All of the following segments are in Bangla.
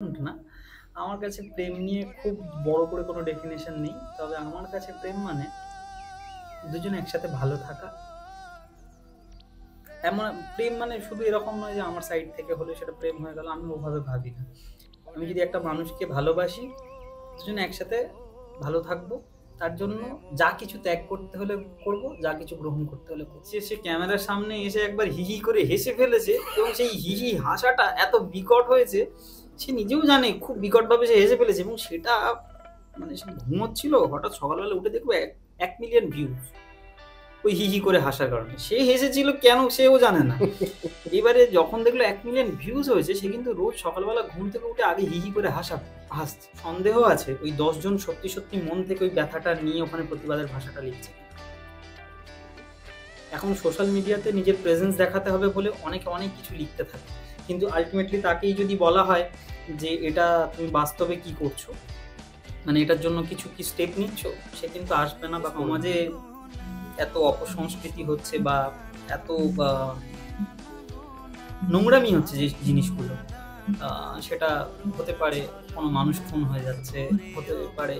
না, আমার কাছে প্রেম নিয়ে খুব বড় করে কোনো ডেফিনেশন নেই। তবে আমার কাছে প্রেম মানে দুজন একসাথে ভালো থাকা। এমন প্রেম মানে শুধু এরকম নয় যে আমার সাইড থেকে হলে সেটা প্রেম হয়ে গেল, আমি ওভাবে ভাবি না। আমি যদি একটা মানুষকে ভালোবাসি, দুজন একসাথে ভালো থাকবো, তার জন্য যা কিছু ত্যাগ করতে হলে করব, যা কিছু গ্রহণ করতে হলে করবো। সে ক্যামেরার সামনে এসে একবার হিহি করে হেসে ফেলেছে এবং সেই হিহি হাসাটা এত বিকট হয়েছে, সে নিজেও জানে খুব বিকটভাবে সে হেসে ফেলেছে, এবং সেটা মানে সে ঘুমোচ্ছিল, হঠাৎ সকালবেলা উঠে দেখবে 1 মিলিয়ন ভিউজ ওই হিহি করে হাসার কারণে। সে হেসেছিল কেন সেও জানে না। এবারে যখন দেখলো 1 মিলিয়ন ভিউজ হয়েছে, সে কিন্তু রোজ সকালবেলা ঘুম থেকে উঠে আগে হিহি করে হাসছে। সন্দেহ আছে ওই 10 জন সত্যি সত্যি মন থেকে ওই ব্যথাটা নিয়ে ওখানে প্রতিবাদের ভাষাটা লিখছে। এখন সোশ্যাল মিডিয়াতে নিজের প্রেজেন্স দেখাতে হবে বলে অনেকে অনেক কিছু লিখতে থাকে, কিন্তু আলটিমেটলি তাকেই যদি বলা হয় যে এটা তুমি বাস্তবে কি করছো, মানে এটার জন্য কিছু কি স্টেপ নিচ্ছ, সে কিন্তু আসবে না। বা সমাজে এত অপসংস্কৃতি হচ্ছে বা এত নোংরামি হচ্ছে যে জিনিসগুলো, সেটা হতে পারে কোনো মানুষ খুন হয়ে যাচ্ছে, হতে পারে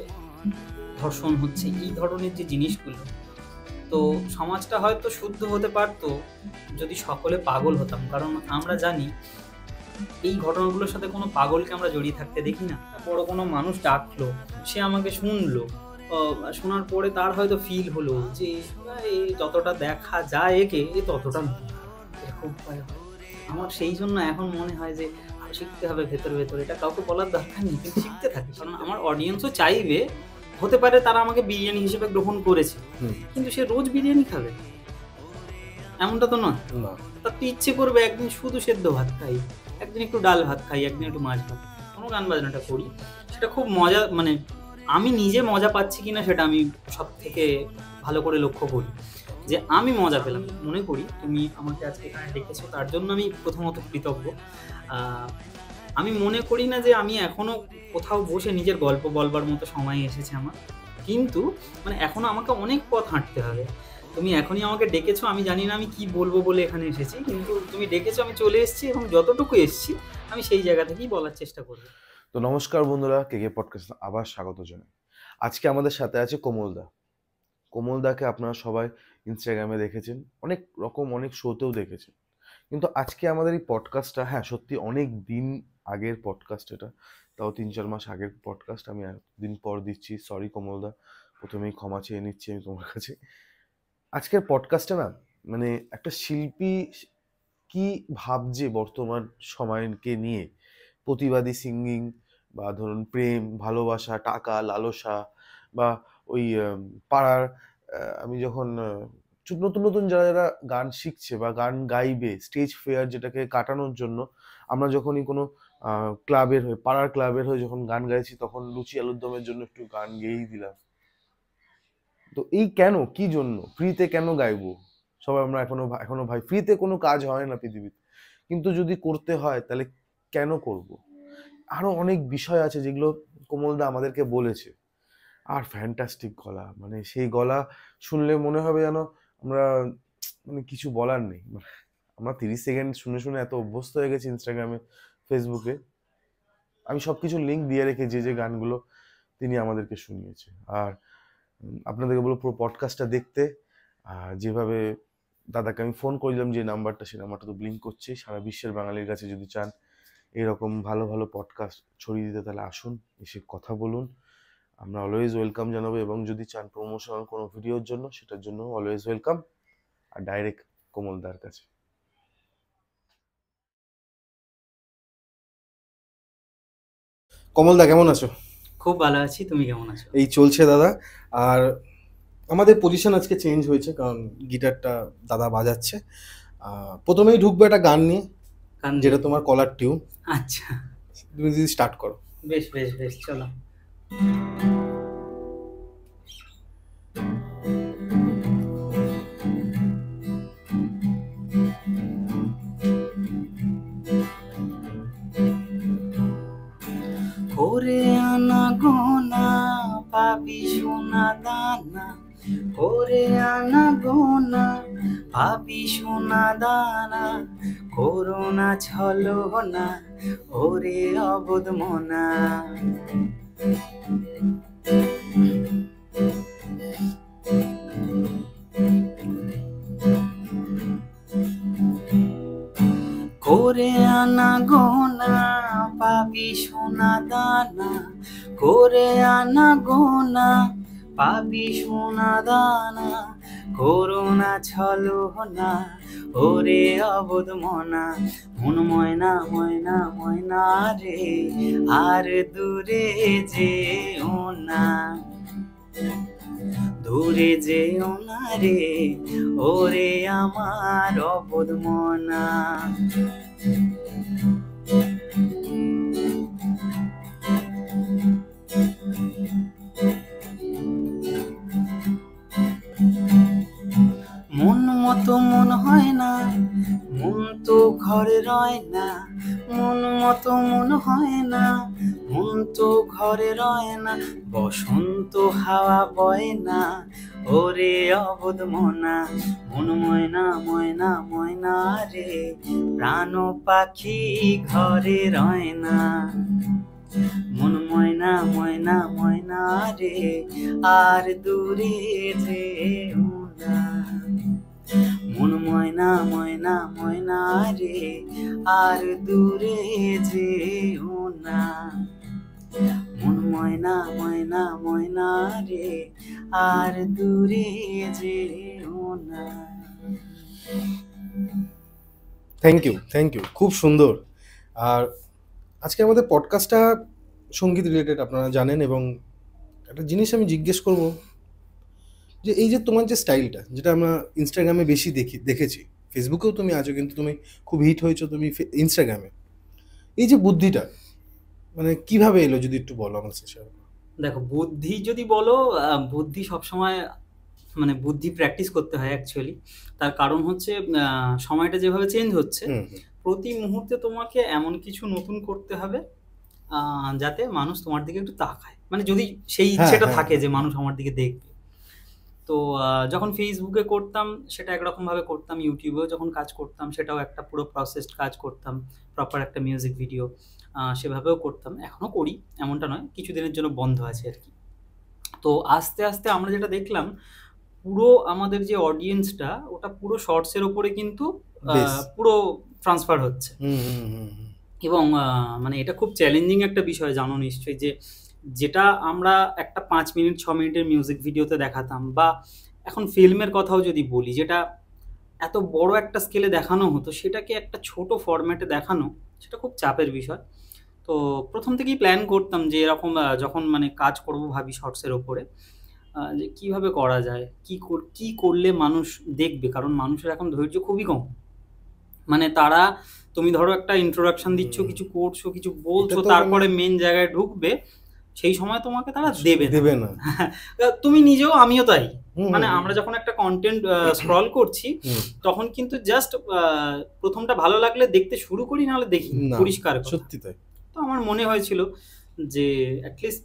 ধর্ষণ হচ্ছে, এই ধরনের যে জিনিসগুলো, তো সমাজটা হয়তো শুদ্ধ হতে পারতো যদি সকলে পাগল হতাম। কারণ আমরা জানি এই ঘটনাগুলোর সাথে কোনো পাগলকে আমরা জড়িয়ে থাকতে দেখি না। বড় কোনো মানুষ ডাকলো, সে আমাকে শুনলো, শোনার পরে তার হয়তো ফিল হলো যে এই যতটা দেখা যায় একে, এ ততটা খুব ভয় হয়। আমার সেই জন্য এখন মনে হয় যে শিখতে হবে ভেতরে ভেতরে, এটা কাউকে বলার দরকার নেই, কিন্তু শিখতে থাকি। কারণ আমার অডিয়েন্সও চাইবে, হতে পারে তারা আমাকে বিরিয়ানি হিসেবে গ্রহণ করেছে, কিন্তু সে রোজ বিরিয়ানি খাবে এমনটা তো নয়। তার তো ইচ্ছে করবে একদিন শুধু সেদ্ধ ভাত খাই, একদিন একটু ডাল ভাত খাই, একদিন একটু মাছ ভাত, কোনো গান বাজনাটা করি, সেটা খুব মজা, মানে আমি নিজে মজা পাচ্ছি কিনা সেটা আমি সব থেকে ভালো করে লক্ষ্য করি, যে আমি মজা পেলাম। মনে করি তুমি আমাকে আজকে এখানে ডেকেছো, তার জন্য আমি প্রথমত কৃতজ্ঞ। আমি মনে করি না যে আমি এখনো কোথাও বসে নিজের গল্প বলবার মতো সময় এসেছে আমার, কিন্তু মানে এখনো আমাকে অনেক পথ হাঁটতে হবে। তুমি এখনই আমাকে ডেকেছো, আমি জানি না আমি কি বলবো বলে এখানে এসেছি, কিন্তু তুমি ডেকেছো, আমি চলে এসেছি, এবং যতটুকু এসেছি আমি সেই জায়গা থেকেই বলার চেষ্টা করব। তো নমস্কার বন্ধুরা, কেকে পডকাস্ট আবার স্বাগত জানাই। আজকে আমাদের সাথে আছে কোমলদা। কোমলদাকে আপনারা সবাই ইনস্টাগ্রামে দেখেছেন, অনেক রকম অনেক শোতেও দেখেছেন, কিন্তু আজকে আমাদের এই পডকাস্টটা, হ্যাঁ সত্যি অনেক দিন আগের পডকাস্ট, এটা তাও 3-4 মাস আগের পডকাস্ট। আমি একদিন পর দিচ্ছি, সরি কোমলদা, প্রথমেই ক্ষমা চেয়ে নিচ্ছি আমি তোমার কাছে। আজকের পডকাস্টটা না, মানে একটা শিল্পী কি ভাবছে বর্তমান সময়কে নিয়ে, প্রতিবাদী সিঙ্গিং বা ধরুন প্রেম, ভালোবাসা, টাকা, লালসা, বা ওই পাড়ার আমি যখন নতুন নতুন যারা যারা গান শিখছে বা গান গাইবে, স্টেজ ফেয়ার যেটাকে কাটানোর জন্য আমরা যখনই কোনো ক্লাবের হয়ে, পাড়ার ক্লাবের হয়ে যখন গান গাইছি, তখন লুচি আলুর দমের জন্য একটু গান গেয়েই দিলাম। তো এই কেন, কি জন্য ফ্রিতে কেন গাইবো? সবাই আমরা এখনো ভাই, ফ্রিতে কোনো কাজ হয় না পৃথিবীতে, কিন্তু যদি করতে হয় তাহলে কেন করব? আরো অনেক বিষয় আছে যেগুলো কোমলদা আমাদেরকে বলেছে। আর ফ্যান্টাস্টিক গলা, মানে সেই গলা শুনলে মনে হবে যেন আমরা, মানে কিছু বলার নেই। আমরা 30 সেকেন্ড শুনে শুনে এত অভ্যস্ত হয়ে গেছি ইনস্টাগ্রামে, ফেসবুকে। আমি সবকিছু লিঙ্ক দিয়ে রেখেছি যে গানগুলো তিনি আমাদেরকে শুনিয়েছে। আর আপনাদেরকে বলবো পুরো পডকাস্টটা দেখতে। আর যেভাবে দাদাকে আমি ফোন করলাম, যে নাম্বারটা, সেই নাম্বারটা তো ব্লিঙ্ক করছে সারা বিশ্বের বাঙালির কাছে। যদি চান এরকম ভালো ভালো পডকাস্ট ছড়িয়ে দিতে, তাহলে আসুন, এসে কথা বলুন, আমরা অলওয়েজ ওয়েলকাম জানাবো। এবং যদি চান প্রমোশনাল কোনো ভিডিওর জন্য, সেটার জন্য অলওয়েজ ওয়েলকাম। আর ডাইরেক্ট কোমলদার কাছে। কমলদা কেমন আছো? খুব ভালো আছি, তুমি কেমন আছো? এই চলছে দাদা। আর আমাদের পজিশন আজকে চেঞ্জ হয়েছে, কারণ গিটারটা দাদা বাজাচ্ছে। প্রথমেই ঢুকবে একটা গান নিয়ে, যেটা তোমার কলার টিউন। আচ্ছা, তুমি যদি স্টার্ট করো। বেশ বেশ বেশ, চলো। করে আনা গোনা পাবি সোনা দানা, করে আনা গোনা পাবি সোনা দানা, করোনা ছলো না ওরে অবোধ মনা। করে আনা গোনা পাবি সোনা দানা, করে আনা গোনা পাবি সোনা দানা, করোনা ছলো না ওরে অবোধ মনা। মন ময়না ময়না ময়না রে আর দূরে যেও না, দূরে যেও না রে ওরে আমার অবোধ মনা। মন মতো মন হয় না, মন তো ঘরে রয় না, মন মতো মন হয় না, মন তো ঘরে রয় না, বসন্ত হাওয়া বয় না ওরে অবোধ মনা। মন ময়না ময়না ময়না রে প্রাণ পাখি ঘরে রয় না, মন ময়না ময়না ময়না রে আর দূরে যেও না, মন ময়না ময়না ময়না রে আর দূরে যেও না, মন ময়না ময়না ময়না রে আর দূরে যেও না। থ্যাংক ইউ, খুব সুন্দর। আর আজকে আমাদের পডকাস্টটা সঙ্গীত রিলেটেড, আপনারা জানেন। এবং একটা জিনিস আমি জিজ্ঞেস করব, যে এই যে তোমার যে স্টাইলটা, যেটা আমরা ইনস্টাগ্রামে বেশি দেখেছি, ফেসবুকেও তুমি আছো, কিন্তু তুমি খুব হিট হয়েছো তুমি ইনস্টাগ্রামে, এই যে বুদ্ধিটা মানে কিভাবে এলো যদি একটু বলো আমার সাথে। দেখো, বুদ্ধি যদি বলো, বুদ্ধি সবসময় মানে বুদ্ধি প্র্যাকটিস করতে হয় অ্যাকচুয়ালি। তার কারণ হচ্ছে সময়টা যেভাবে চেঞ্জ হচ্ছে, প্রতি মুহূর্তে তোমাকে এমন কিছু নতুন করতে হবে যাতে মানুষ তোমার দিকে একটু তাকায়, মানে যদি সেই ইচ্ছেটা থাকে যে মানুষ আমার দিকে দেখবে। তো যখন ফেসবুকে করতাম সেটা একরকমভাবে করতাম, ইউটিউবেও যখন কাজ করতাম সেটাও একটা পুরো প্রসেসড কাজ করতাম, প্রপার একটা মিউজিক ভিডিও সেভাবেও করতাম, এখনও করি, এমনটা নয়, কিছুদিনের জন্য বন্ধ আছে আর কি। তো আস্তে আস্তে আমরা যেটা দেখলাম, পুরো আমাদের যে অডিয়েন্সটা ওটা পুরো শর্টসের ওপরে কিন্তু পুরো ট্রান্সফার হচ্ছে। এবং মানে এটা খুব চ্যালেঞ্জিং একটা বিষয়, জানো নিশ্চয়ই, যে যেটা আমরা একটা 5 মিনিট 6 মিনিটের মিউজিক ভিডিওতে দেখাতাম, বা এখন ফিল্মের কথাও যদি বলি, যেটা এত বড় একটা স্কেলে দেখানো হতো, সেটাকে একটা ছোট ফরম্যাটে দেখানো, সেটা খুব চাপের বিষয়। তো প্রথম থেকেই প্ল্যান করতাম যে এরকম যখন মানে কাজ করব ভাবি শর্টসের ওপরে, যে কীভাবে করা যায়, কী করলে মানুষ দেখবে, কারণ মানুষের এখন ধৈর্য খুবই কম। মানে তারা, তুমি ধরো একটা ইন্ট্রোডাকশন দিচ্ছ, কিছু করছো, কিছু বলছো, তারপরে মেন জায়গায় ঢুকবে, সেই সময় তোমাকে তারা দেবে না। তুমি নিজেও, আমিও তাই। মানে আমরা যখন একটা কন্টেন্ট স্ক্রল করছি, তখন কিন্তু জাস্ট প্রথমটা ভালো লাগলে দেখতে শুরু করি, নাহলে দেখি, পরিষ্কার সত্যি তাই। তো আমার মনে হয়েছিল যে অ্যাটলিস্ট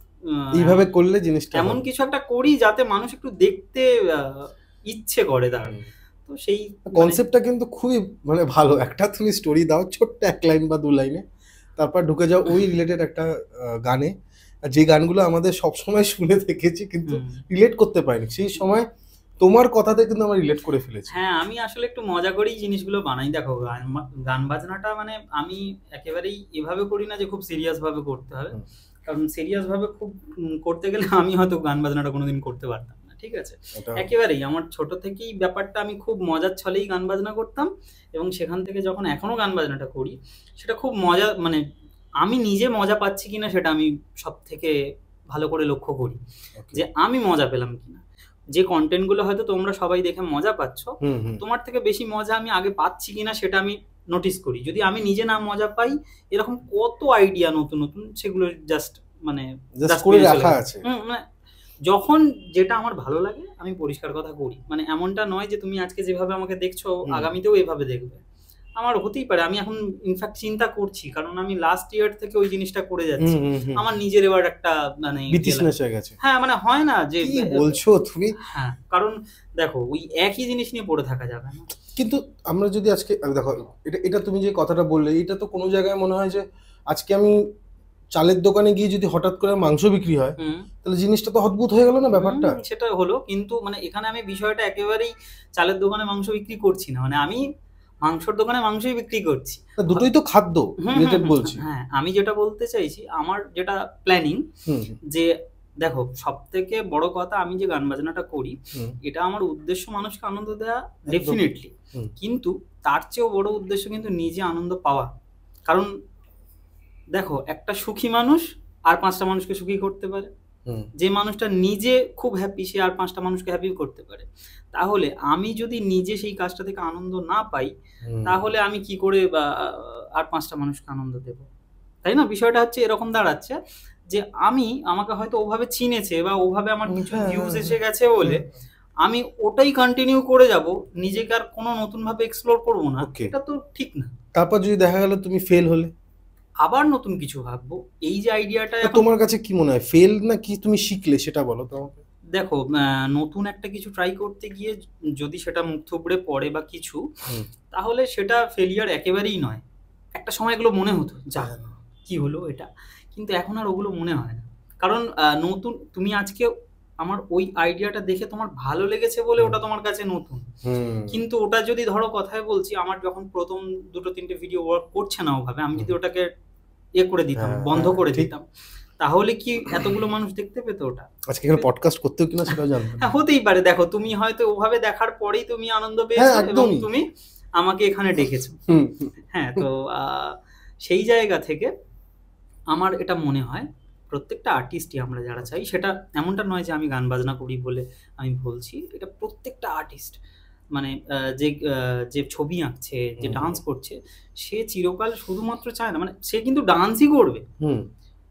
এইভাবে করলে জিনিসটা এমন কিছু একটা করি যাতে মানুষ একটু দেখতে ইচ্ছে করে তার। তো সেই কনসেপ্টটা কিন্তু খুবই মানে ভালো। একটা তুমি স্টোরি দাও ছোট্ট 1 লাইন বা 2 লাইনে, তারপর ঢুকে যাও ওই রিলেটেড একটা গানে, যে গানগুলো আমাদের সবসময় শুনে দেখেছি কিন্তু রিলেট করতে পারিনি, সেই সময় তোমার কথাতে কিন্তু আমরা রিলেট করে ফেলেছি। হ্যাঁ, আমি আসলে একটু মজা করেই জিনিসগুলো বানাই। দেখো, গান বাজনাটা মানে আমি একেবারেই এভাবে করি না যে খুব সিরিয়াস ভাবে করতে হবে, কারণ সিরিয়াস ভাবে খুব করতে গেলে আমি হয়তো গান বাজনাটা কোনোদিন করতে পারতাম না, ঠিক আছে। একেবারেই আমার ছোট থেকেই ব্যাপারটা, আমি খুব মজার ছলেই গান বাজনা করতাম, এবং সেখান থেকে যখন এখনো গান বাজনাটা করি, সেটা খুব মজা, মানে আমি নিজে মজা পাচ্ছি কিনা সেটা আমি সব থেকে ভালো করে লক্ষ্য করি, যে আমি মজা পেলাম কিনা। যে কন্টেন্টগুলো হয়তো তোমরা সবাই দেখে মজা পাচ্ছ, তোমার থেকে বেশি মজা আমি আগে পাচ্ছি কিনা সেটা আমি নোটিস করি। যদি আমি নিজে না মজা পাই, এরকম কত আইডিয়া নতুন নতুন, সেগুলো জাস্ট মানে রাখা আছে। মানে যখন যেটা আমার ভালো লাগে আমি পরিষ্কার কথা করি, মানে এমনটা নয় যে তুমি আজকে যেভাবে আমাকে দেখছো আগামীতেও এভাবে দেখবে। আমার হতেই পারে, আমি এখন ইনফ্যাক্ট চিন্তা করছি, কারণ আমি লাস্ট ইয়ার থেকে ওই জিনিসটা করে যাচ্ছি। আমার নিজের এবার একটা মানে বিতৃষ্ণা হয়ে গেছে। হ্যাঁ মানে হয় না যে কি বলছো তুমি? হ্যাঁ, কারণ দেখো ওই একই জিনিস নিয়ে পড়ে থাকা যাবে না। কিন্তু আমরা যদি আজকে দেখো, এটা তুমি যে কথাটা বললে, এটা তো কোনো জায়গায় মনে হয় যে আজকে আমি চালের দোকানে গিয়ে যদি হঠাৎ করে মাংস বিক্রি হয়, তাহলে জিনিসটা তো অদ্ভুত হয়ে গেল না ব্যাপারটা? সেটা হলো, কিন্তু মানে এখানে আমি বিষয়টা একেবারেই চালের দোকানে মাংস বিক্রি করছি না, মানে আমি মাংসের দোকানে মাংসই বিক্রি করছি। দুটোই তো খাদ্য রিলেটেড বলছি। হ্যাঁ, আমি যেটা বলতে চাইছি, আমার যেটা প্ল্যানিং, যে দেখো সব থেকে বড় কথা, আমি যে গান বাজনাটা করি এটা আমার উদ্দেশ্য মানুষকে আনন্দ দেওয়া ডেফিনেটলি, কিন্তু তার চেয়েও বড় উদ্দেশ্য কিন্তু নিজে আনন্দ পাওয়া। কারণ দেখো একটা সুখী মানুষ আর 5টা মানুষকে সুখী করতে পারে, যে মানুষটা নিজে খুব হ্যাপি সে আর 5টা মানুষকে হ্যাপি করতে পারে। তাহলে আমি যদি নিজে সেই কাজটা থেকে আনন্দ না পাই, তাহলে আমি কি করে আর 5টা মানুষকে আনন্দ দেব? তাই না? বিষয়টা হচ্ছে এরকম দাঁড়াচ্ছে যে আমি, আমাকে হয়তো ওভাবে চিনেছে বা ওভাবে আমার কিছু ভিউজ এসে গেছে বলে আমি ওটাই কন্টিনিউ করে যাব, নিজেকে আর কোনো নতুন ভাবে এক্সপ্লোর করবো না, এটা তো ঠিক না। তারপর যদি দেখা গেল তুমি ফেল হলে, আবার নতুন কিছু ভাববো। এই যে আইডিয়াটা, তোমার কাছে কি মনে হয়, ফেল না কি তুমি শিখলে সেটা বলো তো আমাকে। দেখো নতুন একটা কিছু ট্রাই করতে গিয়ে যদি সেটা মুখ থুবড়ে পড়ে বা কিছু, তাহলে সেটা ফেলিয়ার একেবারেই নয়। একটা সময় এগুলো মনে হতো, যা কি হলো এটা, কিন্তু এখন আর ওগুলো মনে হয় না। কারণ নতুন, তুমি আজকে আমার ওই আইডিয়াটা দেখে তোমার ভালো লেগেছে বলে ওটা তোমার কাছে নতুন, কিন্তু ওটা যদি ধরো কথায় বলছি, আমার যখন প্রথম 2-3টে ভিডিও ওয়ার্ক করছে না ওভাবে, আমি যদি ওটাকে করে দিতাম, বন্ধ করে দিতাম, তাহলে কি এতগুলো মানুষ দেখতে পেত ওটা? আজকে এখানে পডকাস্ট করতেও কিনা সেটাও জানবো না। হ্যাঁ, হতেই পারে। দেখো তুমি হয়তো ওভাবে দেখার পরেই তুমি আনন্দ পেয়েছো এবং তুমি আমাকে এখানে ডেকেছো। হ্যাঁ, তো সেই জায়গা থেকে আমার এটা মনে হয় প্রত্যেকটা আর্টিস্টই আমরা যারা চাই, সেটা এমনটা নয় যে আমি গান বাজনা করি বলে আমি বলছি, এটা প্রত্যেকটা আর্টিস্ট, মানে যে ছবি আঁকছে, যে ডান্স করছে, সে চিরকাল শুধুমাত্র চায় না, মানে সে কিন্তু ডান্সই করবে,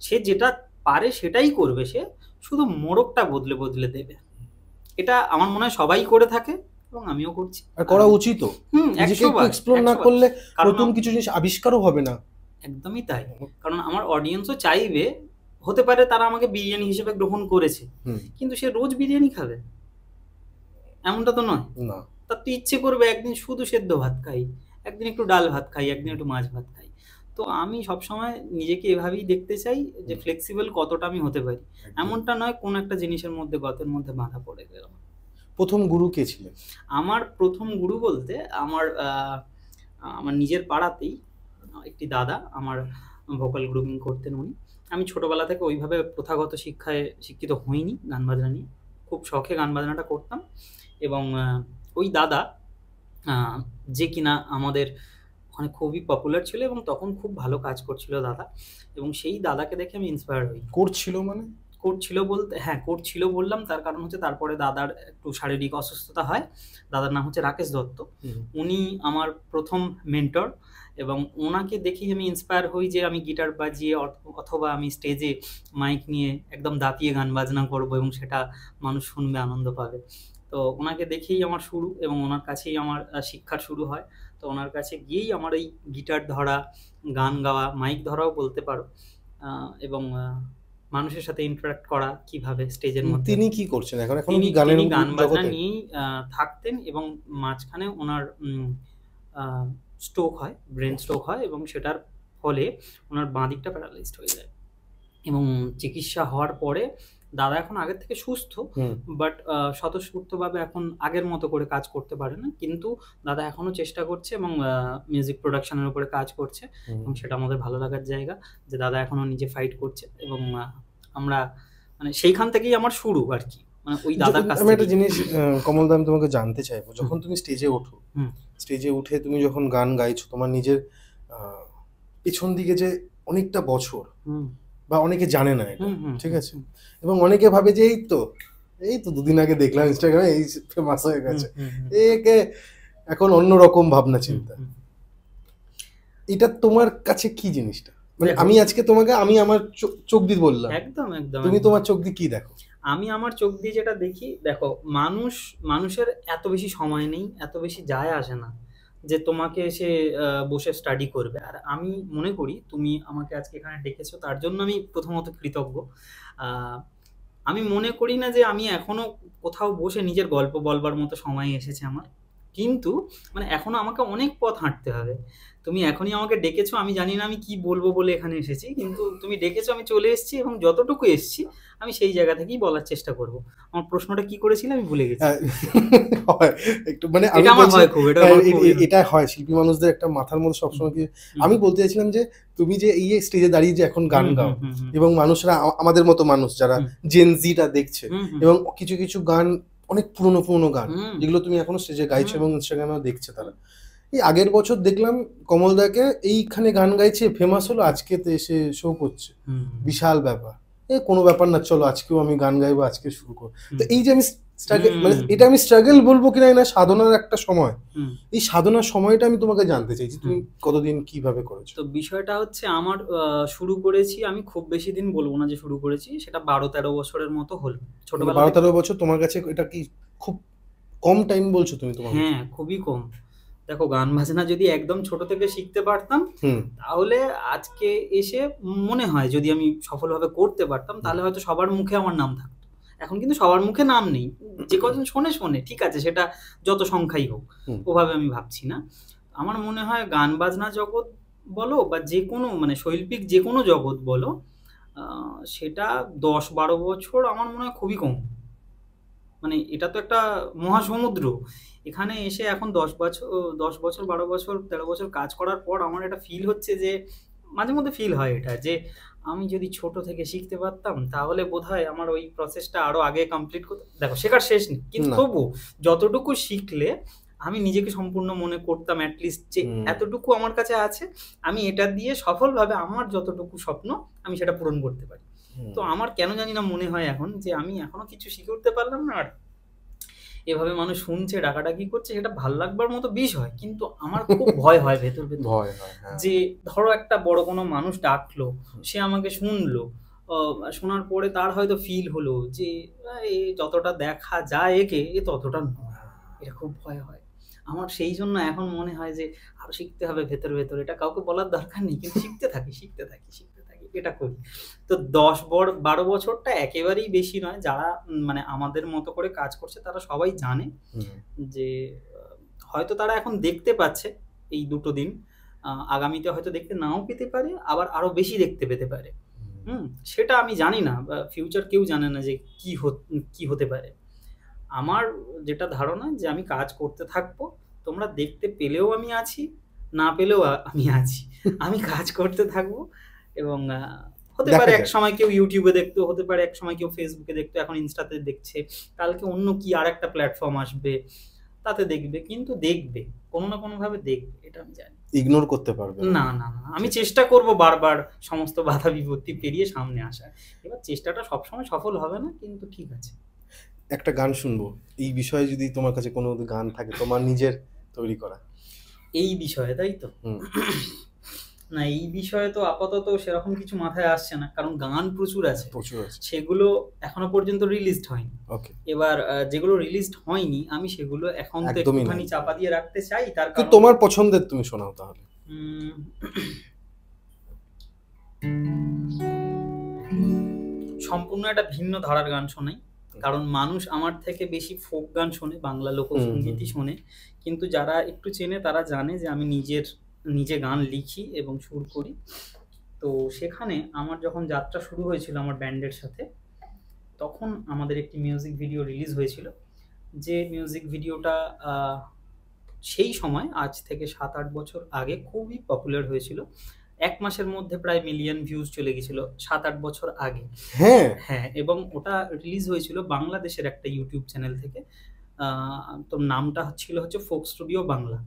সে যেটা পারে সেটাই করবে, সে শুধু মোড়কটা বদলে বদলে দেবে। এটা আমার মনে হয় সবাই করে থাকে এবং আমিও করছি, আর করা উচিত। নিজেকে একটু এক্সপ্লোর না করলে নতুন কিছু জিনিস আবিষ্কারও হবে না। একদমই তাই, কারণ আমার অডিয়েন্সও চাইবে, হতে পারে তারা আমাকে বিরিয়ানি হিসেবে গ্রহণ করেছে, কিন্তু সে রোজ বিরিয়ানি খাবে এমনটা তো নয় না। তার তো ইচ্ছে করবে একদিন শুধু সেদ্ধ ভাত খাই, একদিন একটু ডাল ভাত খাই, একদিন একটু মাছ ভাত খাই। তো আমি সবসময় নিজেকে এভাবেই দেখতে চাই যে ফ্লেক্সিবল কতটা আমি হতে পারি, এমনটা নয় কোন একটা জিনিসের মধ্যে গতের মধ্যে বাঁধা পড়ে গেলাম। প্রথম গুরু কে ছিলেন? আমার প্রথম গুরু বলতে আমার নিজের পাড়াতেই একটি দাদা আমার ভোকাল গ্রুমিং করতেন উনি। আমি ছোটবেলা থেকে ওইভাবে প্রথাগত শিক্ষায় শিক্ষিত হইনি গান বাজনা নিয়ে, খুব শখে গান বাজনাটা করতাম। এবং ওই দাদা যে কিনা আমাদের ওখানে খুবই পপুলার ছিল এবং তখন খুব ভালো কাজ করছিল দাদা, এবং সেই দাদাকে দেখে আমি ইন্সপায়ার হই। করছিল মানে? করছিল বলতে, হ্যাঁ করছিল বললাম তার কারণ হচ্ছে তারপরে দাদার একটু শারীরিক অসুস্থতা হয়। দাদার নাম হচ্ছে রাকেশ দত্ত, উনি আমার প্রথম মেন্টর, এবং ওনাকে দেখেই আমি ইন্সপায়ার হই যে আমি গিটার বাজিয়ে অথবা আমি স্টেজে মাইক নিয়ে একদম দাপিয়ে গান বাজনা করবো এবং সেটা মানুষ শুনবে, আনন্দ পাবে। তো ওনাকে দেখেই আমার শুরু এবং ওনার কাছেই আমার শিক্ষার শুরু হয়। তো ওনার কাছে গিয়েই আমার এই গিটার ধরা, গান গাওয়া, মাইক ধরাও বলতে পারো, এবং মানুষের সাথে ইন্টারঅ্যাক্ট করা কিভাবে স্টেজের মধ্যে। তিনি কি করছেন এখন? তিনি গান বাজনা নিয়েই থাকতেন এবং মাঝখানে ওনার স্ট্রোক হয়, ব্রেন স্ট্রোক হয়, এবং সেটার ফলে ওনার বাঁ দিকটা প্যারালাইজড হয়ে যায়। এবং চিকিৎসা হওয়ার পরে দাদা এখন আগের থেকে সুস্থ, বাট স্বতঃস্ফূর্তভাবে এখন আগের মতো করে কাজ করতে পারে না, কিন্তু দাদা এখনো চেষ্টা করছে এবং মিউজিক প্রোডাকশনের উপরে কাজ করছে, এবং সেটা আমাদের ভালো লাগার জায়গা যে দাদা এখনো নিজে ফাইট করছে। এবং আমরা মানে সেইখান থেকেই আমার শুরু আর কি, মানে ওই দাদার কাছ থেকে। আমি একটা জিনিস কমলদা আমি তোমাকে জানতে চাইবো, যখন তুমি স্টেজে ওঠো, স্টেজে উঠে তুমি যখন গান গাইছো, তোমার নিজের পিছন দিকে যে অনেকটা বছর বা অনেকে জানে না এটা, ঠিক আছে, এবং অনেকে ভাবে যে এই তো 2 দিন আগে দেখলাম ইনস্টাগ্রামে এই ফেমাস হয়ে গেছে, একে এখন অন্যরকম ভাবনা চিন্তা। এটা তোমার কাছে কি জিনিসটা? মানে আমি আজকে তোমাকে আমি আমার চোখ দিয়ে বললাম, একদম একদম, তুমি তোমার চোখ দিয়ে কি দেখো? আমি আমার চোখ দিয়ে যেটা দেখি, দেখো মানুষের এত বেশি সময় নেই, এত বেশি যায় আসে না, যে তোমাকে এসে বসে স্টাডি করবে। আর আমি মনে করি তুমি আমাকে আজকে এখানে ডেকেছো, তার জন্য আমি প্রথমত কৃতজ্ঞ। আহ, আমি মনে করি না যে আমি এখনো কোথাও বসে নিজের গল্প বলবার মতো সময় এসেছে আমার, কিন্তু মানে এখনো আমাকে অনেক পথ হাঁটতে হবে। তুমি এখনই আমাকে ডেকেছো, আমি জানি না আমি কি বলবো বলে এখানে এসেছি, কিন্তু তুমি ডেকেছো, আমি চলে এসেছি, এবং যতটুকু এসেছি আমি সেই জায়গা থেকেই বলার চেষ্টা করব। আমার প্রশ্নটা কি করেছিল আমি ভুলে গেছি। হয় একটু, মানে আমি এটা আমার বলছি হয় খুব, এটা হ্যাঁ, আমার খুব এটা হয় শিল্পী মানুষদের একটা মাথার মধ্যে সবসময় কি। আমি বলতে চাইছিলাম যে তুমি যে এই স্টেজে দাঁড়িয়ে যে এখন গান গাও, এবং মানুষরা আমাদের মতো মানুষ যারা জেন জিটা দেখছে, এবং কিছু কিছু গান অনেক পুরনো পুরনো গান যেগুলো তুমি এখনো স্টেজে গাইছো এবং ইনস্টাগ্রামেও দেখছে তারা। এই আগের বছর দেখলাম কমলদাকে এইখানে গান গাইছে, ফেমাস হলো, আজকে তো এসে শো করছে, বিশাল ব্যাপার। কোনো ব্যাপার না, চলো আজকেও আমি গান গাইবো, আজকে শুরু করো। তো এই যে আমি মানে এটা আমি স্ট্রাগল বলবো কিনা, না সাধনার একটা সময়, এই সাধনার সময়টা আমি তোমাকে জানতে চাইছি, তুমি কতদিন কিভাবে করেছো? তো বিষয়টা হচ্ছে আমার শুরু করেছি আমি, খুব বেশি দিন বলবো না যে শুরু করেছি, সেটা 12-13 বছরের মতো হলো। ছোটবেলা 12-13 বছর তোমার কাছে এটা কি খুব কম টাইম বলছো তুমি তোমার? হ্যাঁ, খুবই কম। দেখো, গান বাজনা যদি একদম ছোট থেকে শিখতে পারতাম, তাহলে আজকে এসে মনে হয় যদি আমি সফলভাবে করতে পারতাম, তাহলে হয়তো সবার মুখে আমার নাম থাকতো। এখন কিন্তু সবার মুখে নাম নেই, যে কজন শোনে শোনে, ঠিক আছে, সেটা যত সংখ্যাই হোক, ওভাবে আমি ভাবছি না। আমার মনে হয় গান বাজনা জগৎ বলো বা যে কোনো মানে শৈল্পিক যে কোনো জগৎ বলো, সেটা 10-12 বছর আমার মনে হয় খুবই কম। মানে এটা তো একটা মহাসমুদ্র। এখানে এসে এখন 10 বছর 12 বছর 13 বছর কাজ করার পর আমার এটা ফিল হচ্ছে যে, মাঝে মধ্যে ফিল হয় এটা যে আমি যদি ছোট থেকে শিখতে পারতাম, তাহলে বোধহয় আমার ওই প্রসেসটা আরো আগে কমপ্লিট করতে। দেখো, শেখার শেষ নেই, কিন্তু তবু যতটুকু শিখলে আমি নিজেকে সম্পূর্ণ মনে করতাম অ্যাটলিস্ট, যে এতটুকু আমার কাছে আছে, আমি এটা দিয়ে সফলভাবে আমার যতটুকু স্বপ্ন আমি সেটা পূরণ করতে পারি। তো আমার কেন জানি না মনে হয় এখন যে আমি এখনো কিছু শিখে উঠতে পারলাম না, আর এভাবে মানুষ শুনছে, ডাকাডাকি করছে, সেটা ভাল লাগবার মতো বিষয়, কিন্তু আমার খুব ভয় হয় ভেতর ভেতর, যে ধরো একটা বড় কোনো মানুষ ডাকলো, সে আমাকে শুনলো, শোনার পরে তার হয়তো ফিল হলো যে যতটা দেখা যায় একে, ততটা নয়। এটা খুব ভয় হয় আমার। সেই জন্য এখন মনে হয় যে আরো শিখতে হবে ভেতর ভেতর, এটা কাউকে বলার দরকার নেই, কিন্তু শিখতে থাকি এটা করি। তো 10-12 বছরটা একেবারেই বেশি নয়। যারা মানে আমাদের মতো করে কাজ করছে তারা সবাই জানে যে হয়তো তারা এখন দেখতে পাচ্ছে এই দুটো দিন, আগামীতে হয়তো দেখতে নাও পেতে পারে, আবার আরো বেশি দেখতে পেতে পারে। সেটা আমি জানি না, ফিউচার কেউ জানে না যে কি হতে পারে। আমার যেটা ধারণা যে আমি কাজ করতে থাকবো, তোমরা দেখতে পেলেও আমি আছি, না পেলেও আমি আছি, আমি কাজ করতে থাকবো। এবং হতে পারে এক সময় কেউ ইউটিউবে দেখতো, হতে পারে এক সময় কেউ ফেসবুকে দেখতো, এখন ইনস্টাতে দেখছে, কালকে অন্য কি আর একটা প্ল্যাটফর্ম আসবে তাতে দেখবে, কিন্তু দেখবে, কোনো না কোনো ভাবে দেখবে, এটা আমি জানি। ইগনোর করতে পারবে না, আমি চেষ্টা করব বারবার সমস্ত বাধা বিপত্তি পেরিয়ে সামনে আসার। এবার চেষ্টাটা সবসময় সফল হবে না, কিন্তু ঠিক আছে। একটা গান শুনবো এই বিষয়ে, যদি তোমার কাছে কোনো গান থাকে তোমার নিজের তৈরি করা এই বিষয়ে, তাই তো? না, এই বিষয়ে তো আপাতত সেরকম কিছু মাথায় আসছে না, কারণ গান প্রচুর আছে, সেগুলো এখনো পর্যন্ত রিলিজড হয়নি। এবার যেগুলো রিলিজড হয়নি আমি সেগুলো এখন তো একটুখানি চাপা দিয়ে রাখতে চাই। তার কারণ তোমার পছন্দের তুমি শোনাও তাহলে। সম্পূর্ণ একটা ভিন্ন ধারার গান শোনাই, কারণ মানুষ আমার থেকে বেশি ফোক গান শোনে, বাংলা লোকসঙ্গীতই শোনে। কিন্তু যারা একটু চেনে তারা জানে যে আমি নিজে গান লিখি এবং সুর করি। তো সেখানে আমার যখন যাত্রা শুরু হয়েছিল আমার ব্যান্ডের সাথে, তখন আমাদের একটি মিউজিক ভিডিও রিলিজ হয়েছিল, যে মিউজিক ভিডিওটা সেই সময় আজ থেকে 7-8 বছর আগে খুবই পপুলার হয়েছিল। 1 মাসের মধ্যে প্রায় মিলিয়ন ভিউজ চলে গেছিল 7-8 বছর আগে। হ্যাঁ, এবং ওটা রিলিজ হয়েছিল বাংলাদেশের একটা ইউটিউব চ্যানেল থেকে। তো নামটা হচ্ছে ফোক স্টুডিও বাংলা।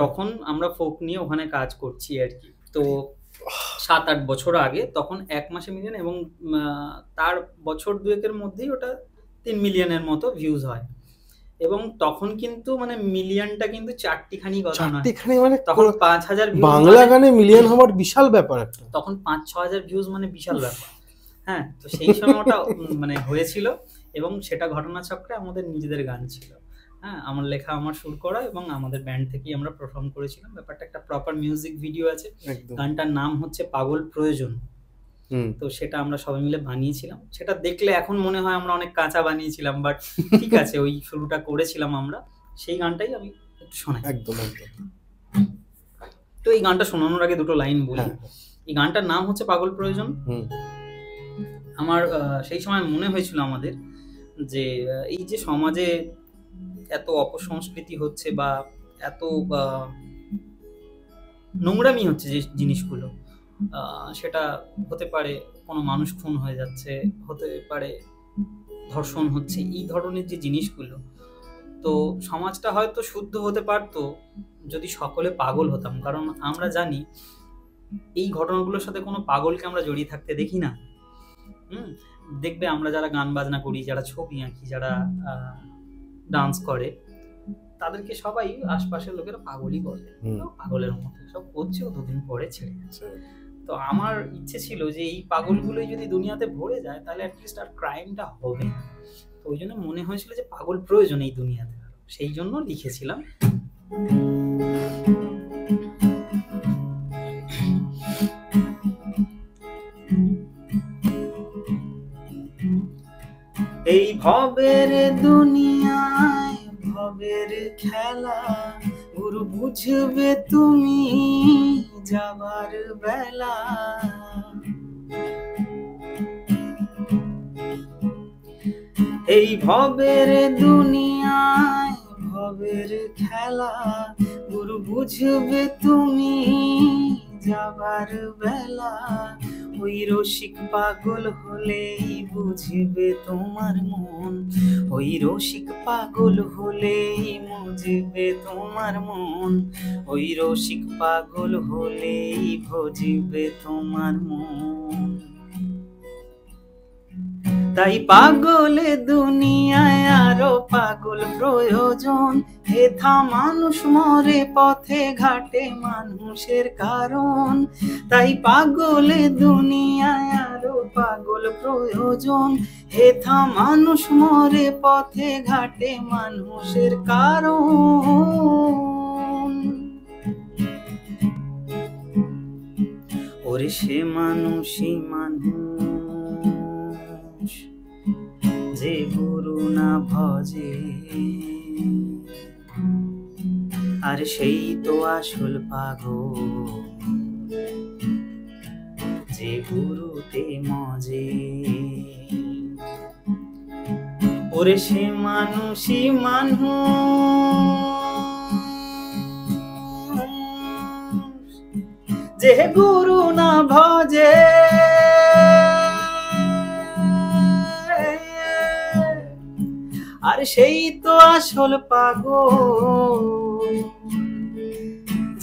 তখন আমরা ফোক নিয়ে ওখানে কাজ করছি আর কি। তো 7-8 বছর আগে, তখন 1 মাসে মিলিয়ন, এবং তার বছর 2-এর মধ্যেই ওটা 3 মিলিয়নের মতো ভিউজ হয়। এবং তখন কিন্তু মানে মিলিয়নটা কিন্তু চারটিখানি কথা নয়, মানে তখন 5,000 ভিউজ, বাংলা গানে মিলিয়ন হওয়ার বিশাল ব্যাপার একটা। তখন 5-6 হাজার ভিউজ মানে বিশাল ব্যাপার। হ্যাঁ, তো সেই সময় ওটা মানে হয়েছিল, এবং সেটা ঘটনাচক্রে আমাদের নিজেদের গান ছিল। হ্যাঁ, আমার লেখা, আমার সুর করা এবং আমাদের ব্যান্ড থেকেই আমরা পারফর্ম করেছিলাম। ব্যাপারটা একটা প্রপার মিউজিক ভিডিও আছে। একদম। গানটার নাম হচ্ছে পাগল প্রয়োজন। তো সেটা আমরা সবাই মিলে বানিয়েছিলাম। সেটা দেখলে এখন মনে হয় আমরা অনেক কাঁচা বানিয়েছিলাম, বাট ঠিক আছে, ওই শুরুটা করেছিলাম আমরা। সেই গানটাই আমি একটু শোনাই। একদম। তো এই গানটা শোনানোর আগে দুটো লাইন বলি। হ্যাঁ। এই গানটার নাম হচ্ছে পাগল প্রয়োজন। আমার সেই সময় মনে হয়েছিল আমাদের যে এই যে সমাজে এত অপসংস্কৃতি হচ্ছে বা এত নোংরামি হচ্ছে যে জিনিসগুলো, সেটা হতে পারে কোনো মানুষ খুন হয়ে যাচ্ছে, হতে পারে ধর্ষণ হচ্ছে, এই ধরনের যে জিনিসগুলো, তো সমাজটা হয়তো শুদ্ধ হতে পারতো যদি সকলে পাগল হতাম। কারণ আমরা জানি এই ঘটনাগুলোর সাথে কোনো পাগলকে আমরা জড়িয়ে থাকতে দেখি না। দেখবে আমরা যারা গান বাজনা করি, যারা ছবি আঁকি, যারা ডান্স করে, তাদেরকে সবাই আশপাশের লোকেরা পাগলই বলে, পাগলের মতো সব করছে, ও দুদিন পরে ছেড়ে যাচ্ছে। তো আমার ইচ্ছে ছিল যে এই পাগলগুলোই যদি দুনিয়াতে ভরে যায় তাহলে অ্যাটলিস্ট আর ক্রাইমটা হবে না। তো ওই জন্য মনে হয়েছিল যে পাগল প্রয়োজন এই দুনিয়াতে, সেই জন্য লিখেছিলাম। এই ভবের দুনিয়ায় ভবের খেলা, গুরু বুঝবে তুমি যাবার বেলা। এই ভবের দুনিয়ায় ভবের খেলা, গুরু বুঝবে তুমি যাবার বেলা। ওই রসিক পাগল হলেই বুঝবে তোমার মন, ওই রসিক পাগল হলেই বুঝবে তোমার মন, ওই রসিক পাগল হলেই বুঝবে তোমার মন। তাই পাগলে দুনিয়ায় আরো পাগল প্রয়োজন, হেথা মানুষ মরে পথে ঘাটে মানুষের কারণ। তাই পাগলে দুনিয়ায় আরো পাগল প্রয়োজন, হেথা মানুষ মরে পথে ঘাটে মানুষের কারণ। ওরে সে মানুষই মানুষ যে গুরু না ভজে, আর সেই তো আসল পাগল যে গুরুতে মজে। ওরে সে মানুষই মানুষ যে গুরু না ভজে, আর সেই তো আসল পাগল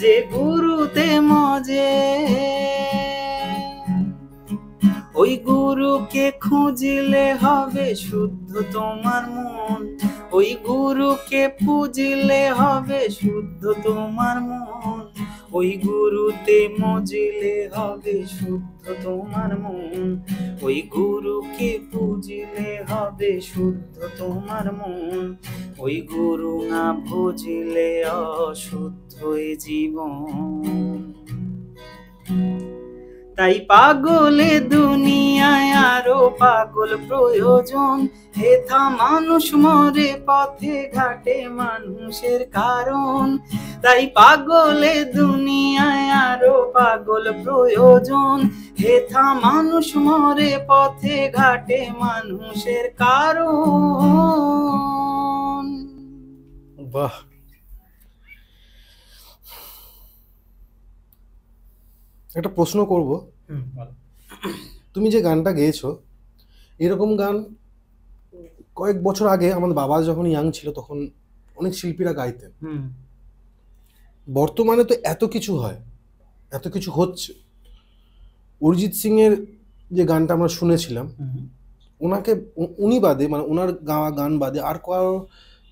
যে গুরুতে মজে। ওই গুরুকে খুঁজলে হবে শুদ্ধ তোমার মন, ওই গুরুকে পুজলে হবে শুদ্ধ তোমার মন, ওই গুরুতে মজলে হবে শুদ্ধ তোমার মন, ওই গুরুকে পুজলে হবে শুদ্ধ তোমার মন, ওই গুরু না ভজলে অশুদ্ধ জীবন। তাই পাগলে দুনিয়ায় আরো পাগল প্রয়োজন, হেথা মানুষ মরে পথে ঘাটে মানুষের কারণ। তাই পাগলে দুনিয়ায় আরো পাগল প্রয়োজন, হেথা মানুষ মরে পথে ঘাটে মানুষের কারণ। বাহ, একটা প্রশ্ন করব। তুমি যে গানটা গেয়েছো, এরকম গান কয়েক বছর আগে আমাদের বাবা যখন ইয়াং ছিল তখন অনেক শিল্পীরা গাইতেন। বর্তমানে তো এত কিছু হয়, এত কিছু হচ্ছে। অরিজিৎ সিং এর যে গানটা আমরা শুনেছিলাম, ওনাকে উনি বাদে, মানে ওনার গাওয়া গান বাদে আর কারো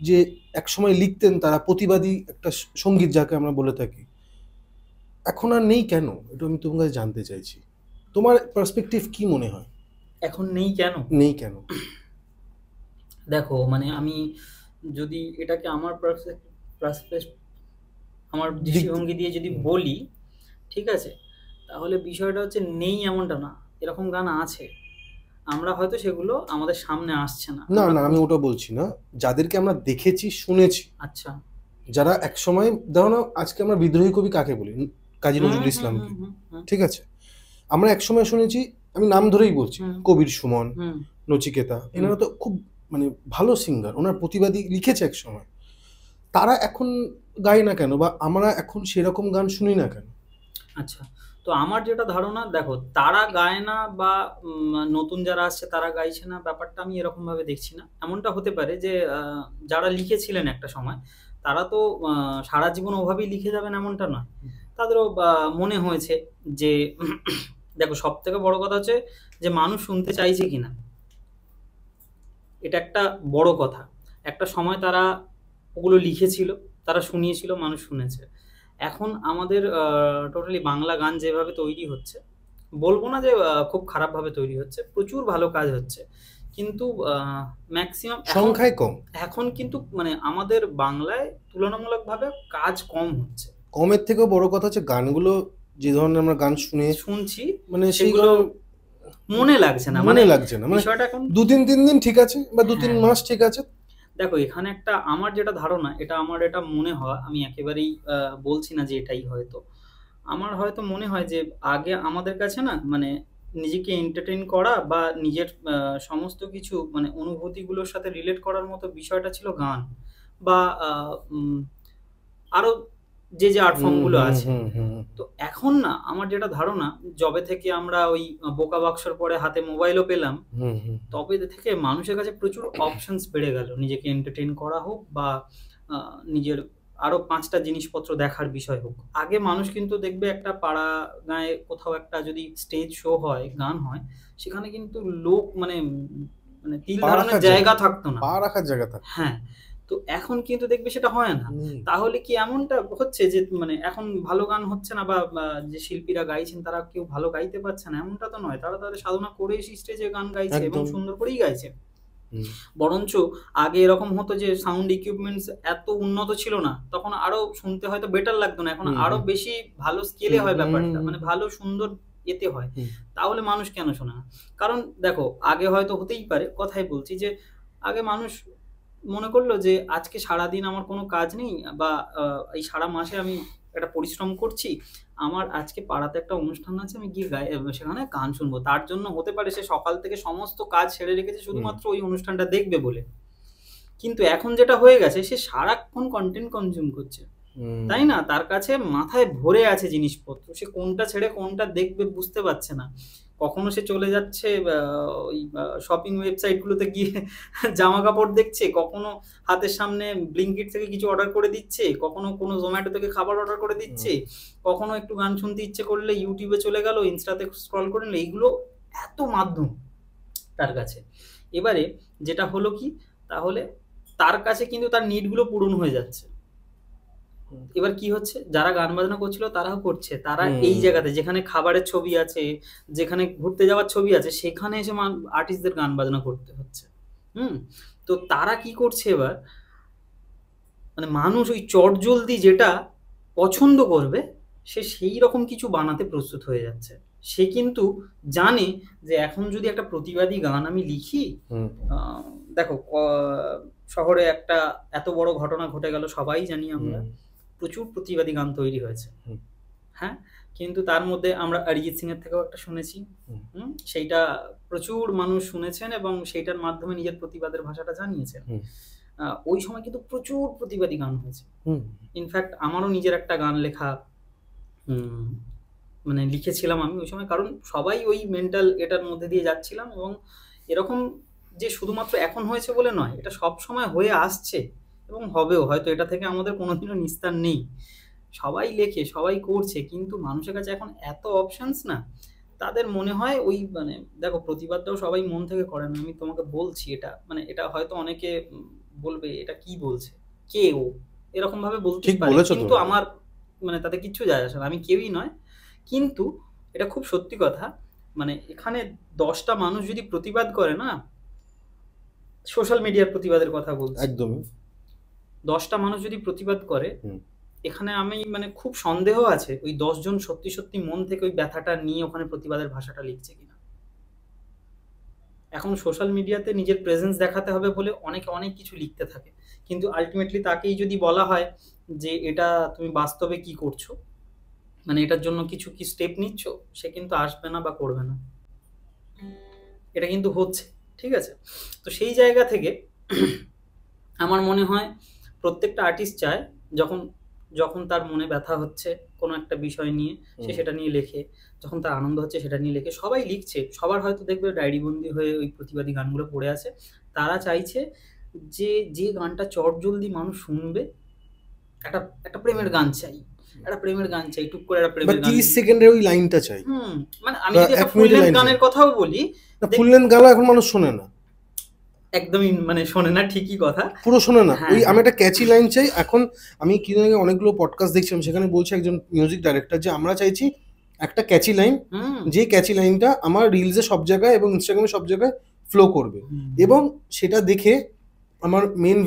যে একসময় লিখতেন তারা প্রতিবাদী একটা সঙ্গীত যাকে আমরা বলে থাকি, এখন আর নেই কেন? এটা আমি তোমার কাছে জানতে চাইছি। তোমার পার্সপেক্টিভ কি মনে হয়? এখন নেই কেন? নেই কেন? দেখো, মানে আমি যদি এটাকে আমার আমার দৃষ্টিভঙ্গি দিয়ে যদি বলি, ঠিক আছে, তাহলে বিষয়টা হচ্ছে নেই এমনটা না, এরকম গান আছে, আমরা হয়তো সেগুলো আমাদের সামনে আসছে না। না না, আমি ওটা বলছি না, যাদেরকে আমরা দেখেছি শুনেছি, আচ্ছা, যারা একসময়, ধরো না, আজকে আমরা বিদ্রোহী কবি কাকে বলি, কাজী নজরুল ইসলামকে, ঠিক আছে, আমরা একসময় শুনেছি, আমি নাম ধরেই বলছি, কবির সুমন, নচিকেতা, এনারা তো খুব মানে ভালো সিঙ্গার, ওনার প্রতিবাদী লিখেছে এক সময়, তারা এখন গায় না কেন, বা আমরা এখন সেরকম গান শুনি না কেন? আচ্ছা, তো আমার যেটা ধারণা, দেখো, তারা গায় না বা নতুন যারা আসছে তারা গাইছে না, ব্যাপারটা আমি এরকম ভাবে দেখছি না। এমনটা হতে পারে যে যারা লিখেছিলেন একটা সময়, তারা তো সারা জীবন ওভাবেই লিখে যাবেন এমনটা নয়, তাদেরও মনে হয়েছে যে দেখো, সব থেকে বড় কথা হচ্ছে যে মানুষ শুনতে চাইছে কিনা, এটা একটা বড় কথা। একটা সময় তারা ওগুলো লিখেছিল, তারা শুনিয়েছিল, মানুষ শুনেছে। এখন আমাদের টোটালি বাংলা গান যেভাবে তৈরি হচ্ছে, বলবো না যে খুব খারাপভাবে তৈরি হচ্ছে, প্রচুর ভালো কাজ হচ্ছে, কিন্তু ম্যাক্সিমাম সংখ্যায় কম। এখন কিন্তু মানে আমাদের বাংলায় তুলনামূলকভাবে কাজ কম হচ্ছে। কমের থেকেও বড় কথা হচ্ছে গানগুলো, যে ধরনের আমরা গান শুনছি, মানে সেগুলো মনে লাগছে না, মনে লাগছে না, মানে বিষয়টা এখন 2-3 দিন ঠিক আছে, বা 2-3 মাস ঠিক আছে। দেখো, এখানে একটা আমার যেটা ধারণা, এটা মনে হয়, আমি একেবারেই বলছি না যে এটাই, হয়তো আমার হয়তো মনে হয় যে আগে আমাদের কাছে না, মানে নিজেকে এন্টারটেইন করা বা নিজের সমস্ত কিছু মানে অনুভূতিগুলোর সাথে রিলেট করার মতো বিষয়টা ছিল গান, বা আরো যে আর্ট ফর্ম গুলো আছে। তো এখন না, আমার যেটা ধারণা, যবে থেকে আমরা ওই বোকা বাক্সর পরে হাতে মোবাইলও পেলাম, তবে থেকে মানুষের কাছে প্রচুর অপশনস বেড়ে গেল, নিজেকে এন্টারটেইন করা হোক বা নিজের আরো 5টা জিনিসপত্র দেখার বিষয় হোক। আগে মানুষ কিন্তু দেখবে, একটা পাড়া গায়ে কোথাও একটা যদি স্টেজ শো হয়, গান হয়, সেখানে কিন্তু লোক মানে মানে তিল ধারণের জায়গা থাকতো না, পা রাখার জায়গা থাকতো। হ্যাঁ, তো এখন কিন্তু দেখবে সেটা হয় না। তাহলে কি এমনটা হচ্ছে যে মানে এখন ভালো গান হচ্ছে না, বা যে শিল্পীরা গাইছেন তারা কেউ ভালো গাইতে পারছে না, এমনটা তো নয়, তারা তাদের সাধনা করে স্টেজে গান গাইছে এবং সুন্দর করেই গাইছে। বরঞ্চ আগে এরকম হতো যে সাউন্ড ইকুইপমেন্টস এত উন্নত ছিল না, তখন আরো শুনতে হয়তো বেটার লাগতো না, এখন আরো বেশি ভালো স্কেলে হয় ব্যাপারটা, মানে ভালো সুন্দর এতে হয়। তাহলে মানুষ কেন শোনে না? কারণ দেখো, আগে হয়তো হতেই পারে, কথাই বলছি, যে আগে মানুষ মনে করলো যে আজকে সারাদিন আমার কোনো কাজ নেই, বা এই সারা মাসে আমি একটা পরিশ্রম করছি, আমার আজকে পাড়াতে একটা অনুষ্ঠান আছে, আমি গিয়ে সেখানে গান শুনবো। তার জন্য হতে পারে সে সকাল থেকে সমস্ত কাজ ছেড়ে রেখেছে শুধুমাত্র ওই অনুষ্ঠানটা দেখবে বলে। কিন্তু এখন যেটা হয়ে গেছে, সে সারাক্ষণ কন্টেন্ট কনজিউম করছে, তাই না? তার কাছে মাথায় ভরে আছে জিনিসপত্র, সে কোনটা ছেড়ে কোনটা দেখবে বুঝতে পারছে না। কখনো সে চলে যাচ্ছে ওই শপিং ওয়েবসাইটগুলোতে গিয়ে জামা কাপড় দেখছে, কখনো হাতের সামনে ব্লিঙ্কিট থেকে কিছু অর্ডার করে দিচ্ছে, কখনো কোনো জোম্যাটো থেকে খাবার অর্ডার করে দিচ্ছে, কখনো একটু গান শুনতে ইচ্ছে করলে ইউটিউবে চলে গেল, ইনস্টাতে স্ক্রল করে নিল। এইগুলো এত মাধ্যম তার কাছে। এবারে যেটা হলো কি, তাহলে তার কাছে কিন্তু তার নিডগুলো পূরণ হয়ে যাচ্ছে। এবার কি হচ্ছে, যারা গান বাজনা করছিল তারাও করছে, তারা এই জায়গাতে যেখানে খাবারের ছবি আছে, যেখানে ঘুরতে যাওয়ার ছবি আছে, সেখানে এসে আর্টিস্টদের গান বাজনা করতে হচ্ছে। তো তারা কি করছে এবার, মানে মানুষ ওই চটজলদি যেটা পছন্দ করবে, সে সেই রকম কিছু বানাতে প্রস্তুত হয়ে যাচ্ছে। সে কিন্তু জানে যে এখন যদি একটা প্রতিবাদী গান আমি লিখি, দেখো শহরে একটা এত বড় ঘটনা ঘটে গেল, সবাই জানি আমরা, প্রচুর প্রতিবাদী গান তৈরি হয়েছে, হ্যাঁ, কিন্তু তার মধ্যে আমরা অরিজিৎ সিং এর থেকেও একটা শুনেছি, সেইটা প্রচুর মানুষ শুনেছেন এবং সেইটার মাধ্যমে নিজের প্রতিবাদের ভাষাটা জানিয়েছেন। ওই সময় কিন্তু প্রচুর প্রতিবাদী গান হয়েছে। ইনফ্যাক্ট আমারও নিজের একটা গান লেখা মানে লিখেছিলাম আমি ওই সময়, কারণ সবাই ওই মেন্টাল এটার মধ্যে দিয়ে যাচ্ছিলাম, এবং এরকম যে শুধুমাত্র এখন হয়েছে বলে নয়, এটা সব সময় হয়ে আসছে এবং হবেও, হয়তো এটা থেকে আমাদের কোনোদিনও নিস্তার নেই। সবাই লেখে, সবাই করছে, কিন্তু মানুষের কাছে এখন এত অপশনস না, তাদের মনে হয় ওই মানে দেখো, প্রতিবাদটাও সবাই মন থেকে করে না। আমি তোমাকে বলছি, এটা মানে এটা হয়তো অনেকে বলবে এটা কি বলছে, কে ও, এরকম ভাবে বলতে পারে, কিন্তু আমার মানে তাতে কিচ্ছু যায় আসে না, আমি কেউই নয়। কিন্তু এটা খুব সত্যি কথা, মানে এখানে 10টা মানুষ যদি প্রতিবাদ করে না, সোশ্যাল মিডিয়ার প্রতিবাদের কথা বলছি, একদমই 10টা মানুষ যদি প্রতিবাদ করে, হুম। এখানে আমি মানে খুব সন্দেহ আছে ওই 10 জন সত্যি সত্যি মন থেকে ওই ব্যথাটা নিয়ে ওখানে প্রতিবাদের ভাষাটা লিখছে কিনা। এখন সোশ্যাল মিডিয়াতে নিজের প্রেজেন্স দেখাতে হবে বলে অনেকে অনেক কিছু লিখতে থাকে, কিন্তু আলটিমেটলি তাকেই যদি বলা হয় যে এটা তুমি বাস্তবে কি করছো, মানে এটার জন্য কিছু কি স্টেপ নিচ্ছ, সে কিন্তু আসবে না বা করবে না। এটা কিন্তু হচ্ছে, ঠিক আছে? তো সেই জায়গা থেকে আমার মনে হয় প্রত্যেকটা আর্টিস্ট চায় যখন যখন তার মনে ব্যথা হচ্ছে কোনো একটা বিষয় নিয়ে, সে সেটা নিয়ে লেখে। যখন তার আনন্দ হচ্ছে সেটা নিয়ে লেখে। সবাই লিখছে, সবার হয়তো দেখবে ডায়েরিবন্দি হয়ে ওই প্রতিবাদী গানগুলো পড়ে আছে। তারা চাইছে যে যে গানটা চটজলদি মানুষ শুনবে, একটা একটা প্রেমের গান চাই, একটা প্রেমের গান চাই, টুক করে একটা বা প্রেমের গান। 30 সেকেন্ডের ওই লাইনটা চাই। মানে আমি বা যদি একটা 1 ফুল মিনিটের লেন্থ লাইন চাই। গানের কথাও বলি, না, ফুল লেন্থ গান এখন মানুষ শোনে না, একদমই মানে শোনে না, ঠিকই কথা। পুরো শোনে না। হ্যাঁ, ওই আমি হ্যাঁ। একটা ক্যাচি লাইন চাই। এখন আমি কিছুদিন আগে অনেকগুলো পডকাস্ট দেখছিলাম, সেখানে বলছে একজন মিউজিক ডাইরেক্টর যে আমরা চাইছি একটা ক্যাচি লাইন, হুম যে ক্যাচি লাইনটা আমার রিলসে সব জায়গায় এবং ইনস্টাগ্রামে সব জায়গায় ফ্লো করবে, হুম, এবং সেটা দেখে আমার মেন